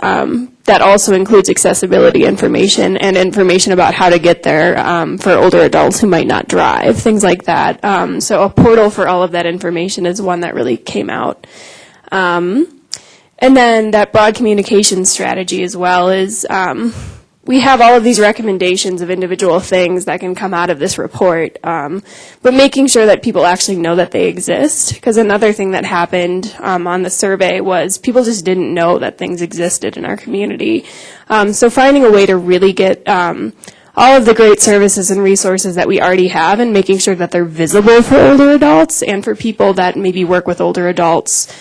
Speaker 17: that also includes accessibility information and information about how to get there for older adults who might not drive, things like that. So a portal for all of that information is one that really came out. And then that broad communication strategy as well is we have all of these recommendations of individual things that can come out of this report, but making sure that people actually know that they exist. Because another thing that happened on the survey was people just didn't know that things existed in our community. So finding a way to really get all of the great services and resources that we already have and making sure that they're visible for older adults and for people that maybe work with older adults.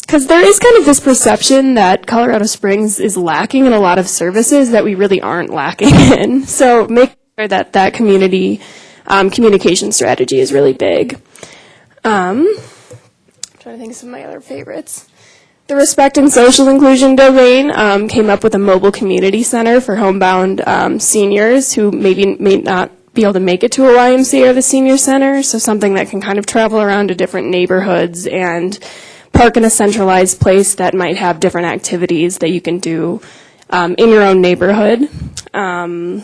Speaker 17: Because there is kind of this perception that Colorado Springs is lacking in a lot of services that we really aren't lacking in. So make sure that that community communication strategy is really big. I'm trying to think of some of my other favorites. The Respect and Social Inclusion domain came up with a mobile community center for homebound seniors who maybe may not be able to make it to a YMCA or the senior center. So something that can kind of travel around to different neighborhoods and park in a centralized place that might have different activities that you can do in your own neighborhood. What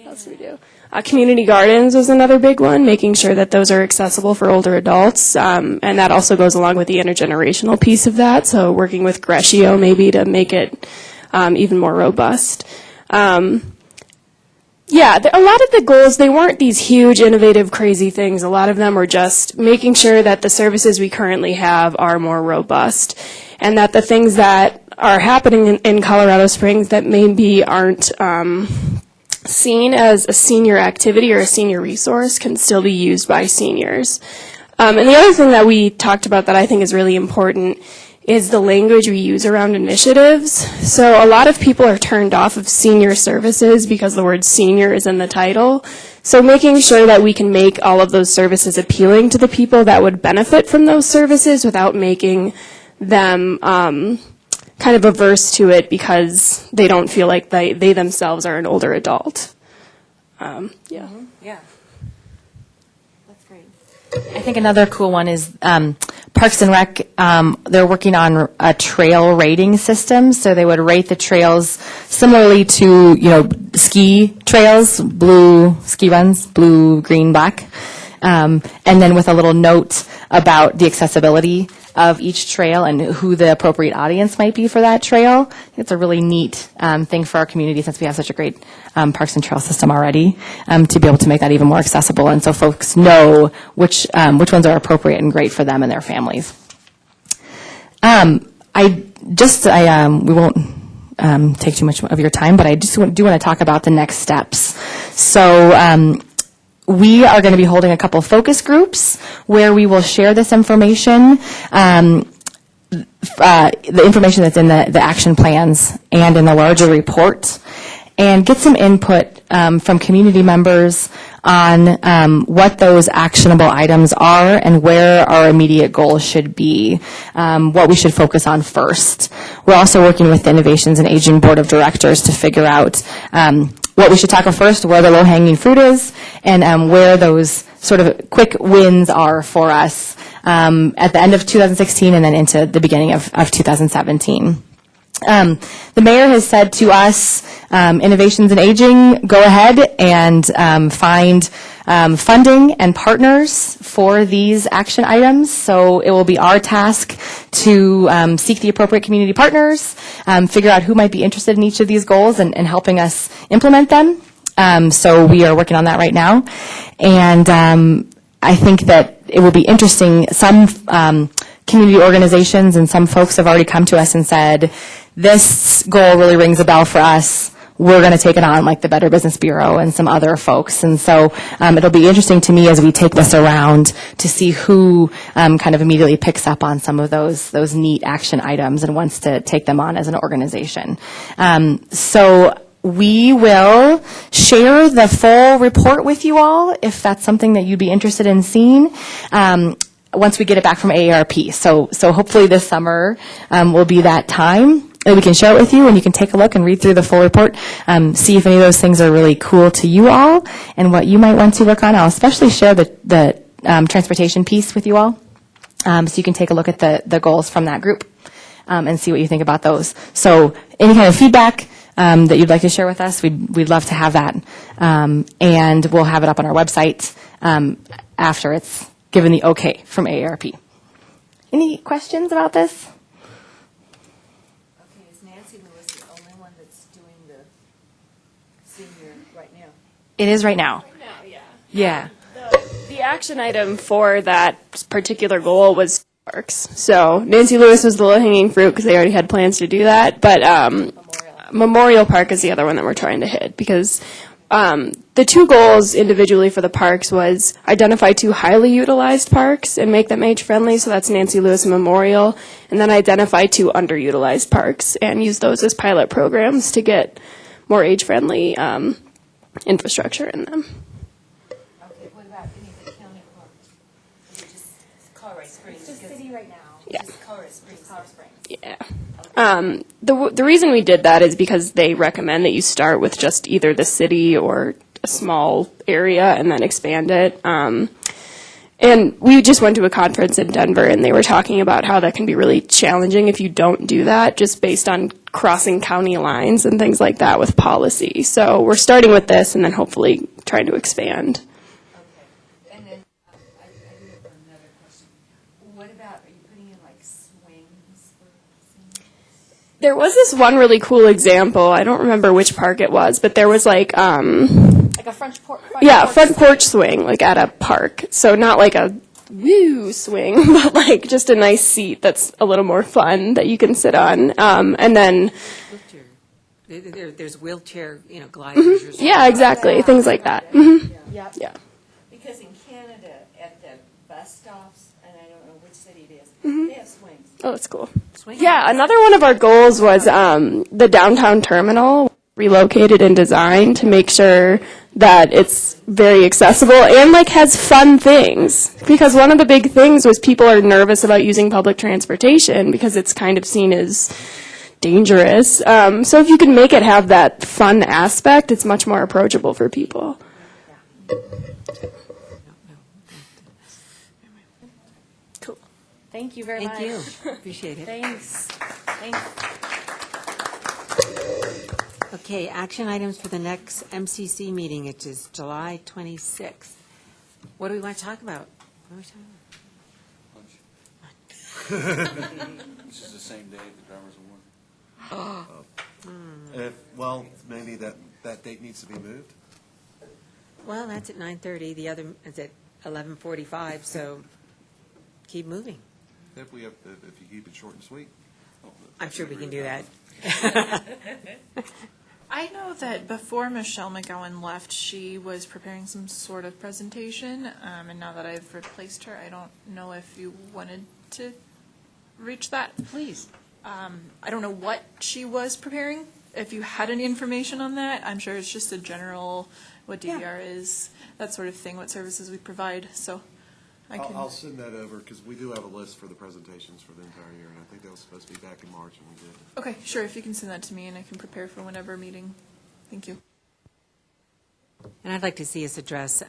Speaker 17: else do we do? Community gardens was another big one, making sure that those are accessible for older adults. And that also goes along with the intergenerational piece of that, so working with Grescio maybe to make it even more robust. Yeah, a lot of the goals, they weren't these huge, innovative, crazy things. A lot of them were just making sure that the services we currently have are more robust, and that the things that are happening in Colorado Springs that maybe aren't seen as a senior activity or a senior resource can still be used by seniors. And the other thing that we talked about that I think is really important is the language we use around initiatives. So a lot of people are turned off of senior services because the word senior is in the title. So making sure that we can make all of those services appealing to the people that would benefit from those services without making them kind of averse to it because they don't feel like they themselves are an older adult. Yeah.
Speaker 9: Yeah. That's great.
Speaker 16: I think another cool one is Parks and Rec. They're working on a trail rating system, so they would rate the trails similarly to ski trails, blue ski runs, blue, green, black, and then with a little note about the accessibility of each trail and who the appropriate audience might be for that trail. It's a really neat thing for our community since we have such a great parks and trail system already to be able to make that even more accessible, and so folks know which ones are appropriate and great for them and their families. We won't take too much of your time, but I just do want to talk about the next steps. So we are going to be holding a couple focus groups where we will share this information, the information that's in the action plans and in the larger report, and get some input from community members on what those actionable items are and where our immediate goals should be, what we should focus on first. We're also working with the Innovations and Aging Board of Directors to figure out what we should tackle first, where the low-hanging fruit is, and where those sort of quick wins are for us at the end of 2016 and then into the beginning of 2017. The mayor has said to us, Innovations in Aging, go ahead and find funding and partners for these action items. So it will be our task to seek the appropriate community partners, figure out who might be interested in each of these goals and helping us implement them. So we are working on that right now. And I think that it will be interesting. Some community organizations and some folks have already come to us and said, this goal really rings a bell for us. We're going to take it on, like the Better Business Bureau and some other folks. And so it'll be interesting to me as we take this around to see who kind of immediately picks up on some of those neat action items and wants to take them on as an organization. So we will share the full report with you all if that's something that you'd be interested in seeing. Once we get it back from AARP. So hopefully this summer will be that time that we can share it with you and you can take a look and read through the full report, see if any of those things are really cool to you all and what you might want to work on. I'll especially share the transportation piece with you all so you can take a look at the goals from that group and see what you think about those. So any kind of feedback that you'd like to share with us, we'd love to have that. And we'll have it up on our website after it's given the okay from AARP. Any questions about this?
Speaker 14: Okay, is Nancy Lewis the only one that's doing the senior right now?
Speaker 16: It is right now.
Speaker 17: Right now, yeah.
Speaker 16: Yeah.
Speaker 17: The action item for that particular goal was parks. So Nancy Lewis was the low-hanging fruit because they already had plans to do that. But Memorial Park is the other one that we're trying to hit because the two goals individually for the parks was identify 2 highly utilized parks and make them age-friendly, so that's Nancy Lewis and Memorial, and then identify 2 underutilized parks and use those as pilot programs to get more age-friendly infrastructure in them.
Speaker 14: Okay, what about any of the county parks? Is it just Colorado Springs?
Speaker 16: It's just city right now.
Speaker 17: Yeah.
Speaker 14: Just Colorado Springs.
Speaker 17: Yeah. The reason we did that is because they recommend that you start with just either the city or a small area and then expand it. And we just went to a conference in Denver, and they were talking about how that can be really challenging if you don't do that, just based on crossing county lines and things like that with policy. So we're starting with this and then hopefully trying to expand.
Speaker 14: Okay, and then I do have another question. What about, are you putting in like swings for seniors?
Speaker 17: There was this one really cool example. I don't remember which park it was, but there was like
Speaker 13: Like a front porch.
Speaker 17: front porch swing, like at a park. So not like a woo swing, but like just a nice seat that's a little more fun that you can sit on. And then,
Speaker 9: There's wheelchair, gliders. or something.
Speaker 17: yeah, exactly, things like that.
Speaker 14: Yeah.
Speaker 17: Yeah.
Speaker 14: Because in Canada, at the bus stops, and I don't know which city it is, they have swings.
Speaker 17: Oh, that's cool. Yeah, another one of our goals was the downtown terminal relocated and designed to make sure that it's very accessible and like has fun things. Because one of the big things was people are nervous about using public transportation because it's kind of seen as dangerous. So if you can make it have that fun aspect, it's much more approachable for people.
Speaker 13: Cool. Thank you very much.
Speaker 9: Thank you. Appreciate it.
Speaker 13: Thanks. Thanks.
Speaker 9: Okay, action items for the next MCC meeting, which is July 26th. What do we want to talk about? What are we talking about?
Speaker 2: This is the same day the drivers award.
Speaker 7: Well, maybe that date needs to be moved.
Speaker 9: Well, that's at 9:30. The other is at 11:45, so keep moving.
Speaker 7: If you keep it short and sweet.
Speaker 9: I'm sure we can do that.
Speaker 10: I know that before Michelle McGowan left, she was preparing some sort of presentation, and now that I've replaced her, I don't know if you wanted to reach that.
Speaker 9: Please.
Speaker 10: I don't know what she was preparing. If you had any information on that, I'm sure it's just a general, what DVR is, that sort of thing, what services we provide, so I can.
Speaker 7: I'll send that over, because we do have a list for the presentations for the entire year, and I think that was supposed to be back in March, and we did.
Speaker 10: Okay, sure, if you can send that to me, and I can prepare for whenever meeting. Thank you.
Speaker 9: And I'd like to see us address,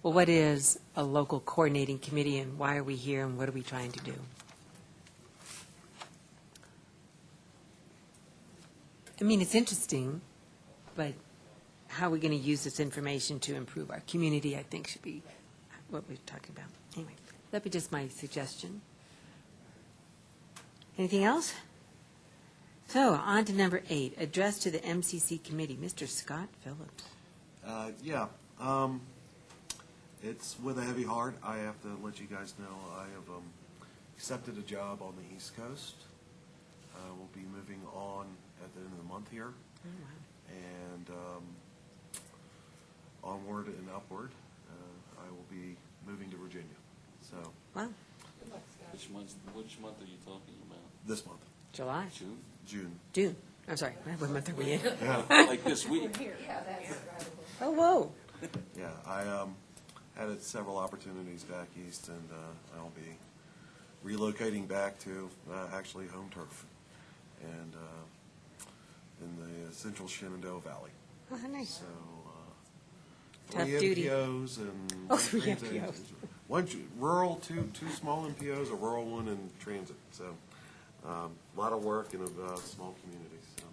Speaker 9: what is a local coordinating committee, and why are we here, and what are we trying to do? I mean, it's interesting, but how are we going to use this information to improve our community, I think, should be what we're talking about. Anyway, that'd be just my suggestion. Anything else? So, on to number 8, address to the MCC committee. Mr. Scott Phillips.
Speaker 7: It's with a heavy heart. I have to let you guys know I have accepted a job on the East Coast. We'll be moving on at the end of the month here.
Speaker 9: Oh, wow.
Speaker 7: And onward and upward, I will be moving to Virginia. So
Speaker 9: Wow.
Speaker 2: Which month are you talking about?
Speaker 7: this month,
Speaker 9: July?
Speaker 2: June?
Speaker 9: June. I'm sorry. What month are we in?
Speaker 2: Like this week?
Speaker 9: Oh, whoa.
Speaker 7: yeah, I had several opportunities back east, and I'll be relocating back to actually home turf, and in the central Shenandoah Valley.
Speaker 9: Oh, how nice.
Speaker 7: So,
Speaker 9: Tough
Speaker 7: 3
Speaker 9: duty.
Speaker 7: MPOs and
Speaker 9: Oh, 3
Speaker 7: transit.
Speaker 9: MPOs.
Speaker 7: One rural, two small MPOs, a rural one, and transit. So, a lot of work in a small community. So,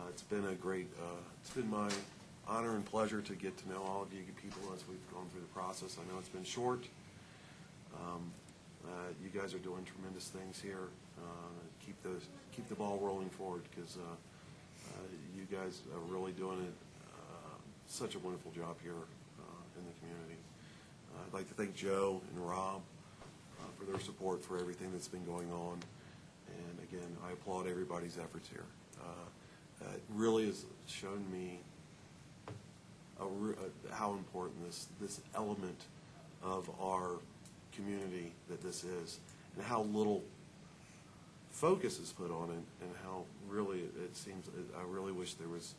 Speaker 7: it's been a great. It's been my honor and pleasure to get to know all of you people as we've gone through the process. I know it's been short. You guys are doing tremendous things here. Keep the ball rolling forward, because you guys are really doing it. Such a wonderful job here in the community. I'd like to thank Joe and Rob for their support for everything that's been going on. And again, I applaud everybody's efforts here. It really has shown me how important this element of our community that this is, and how little focus is put on it, and how really it seems. I really wish there was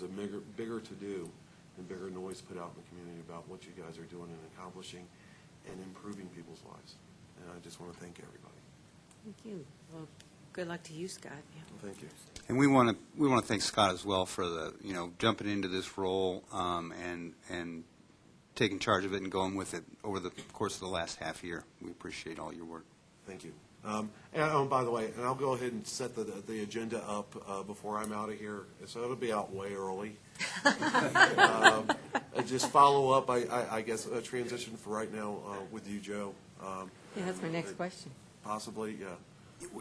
Speaker 7: a bigger to do and bigger noise put out in the community about what you guys are doing and accomplishing and improving people's lives. And I just want to thank everybody.
Speaker 9: Thank you. Well, good luck to you, Scott. Yeah.
Speaker 7: Well, thank you.
Speaker 11: And we want to thank Scott as well for the jumping into this role and taking charge of it and going with it over the course of the last half year. We appreciate all your work.
Speaker 7: Thank you. By the way, and I'll go ahead and set the agenda up before I'm out of here, so it'll be out way early. Just follow up, I guess, a transition for right now with you, Joe.
Speaker 9: Yeah, that's my next question.
Speaker 7: Possibly, yeah.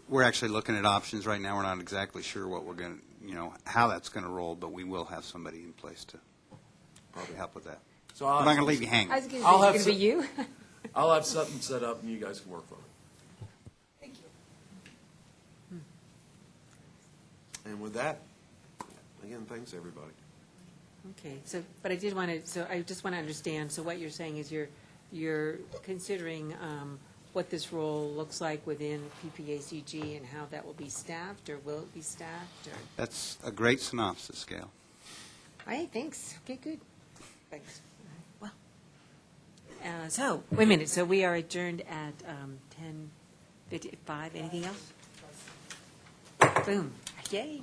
Speaker 11: We're actually looking at options right now. We're not exactly sure what we're going to, how that's going to roll, but we will have somebody in place to probably help with that.
Speaker 7: So
Speaker 11: I'm not going to leave you hanging.
Speaker 9: I was going to say, it's going to be you?
Speaker 7: I'll have something set up and you guys can work on it.
Speaker 9: Thank you.
Speaker 7: And with that, again, thanks, everybody.
Speaker 9: Okay, so, but I just want to understand, so what you're saying is you're considering what this role looks like within PPACG and how that will be staffed, or will it be staffed, or?
Speaker 11: That's a great synopsis, Gail.
Speaker 9: All right, thanks. Okay, good. Thanks. Well, so, wait a minute, so we are adjourned at 10:55. Anything else? Boom. Yay.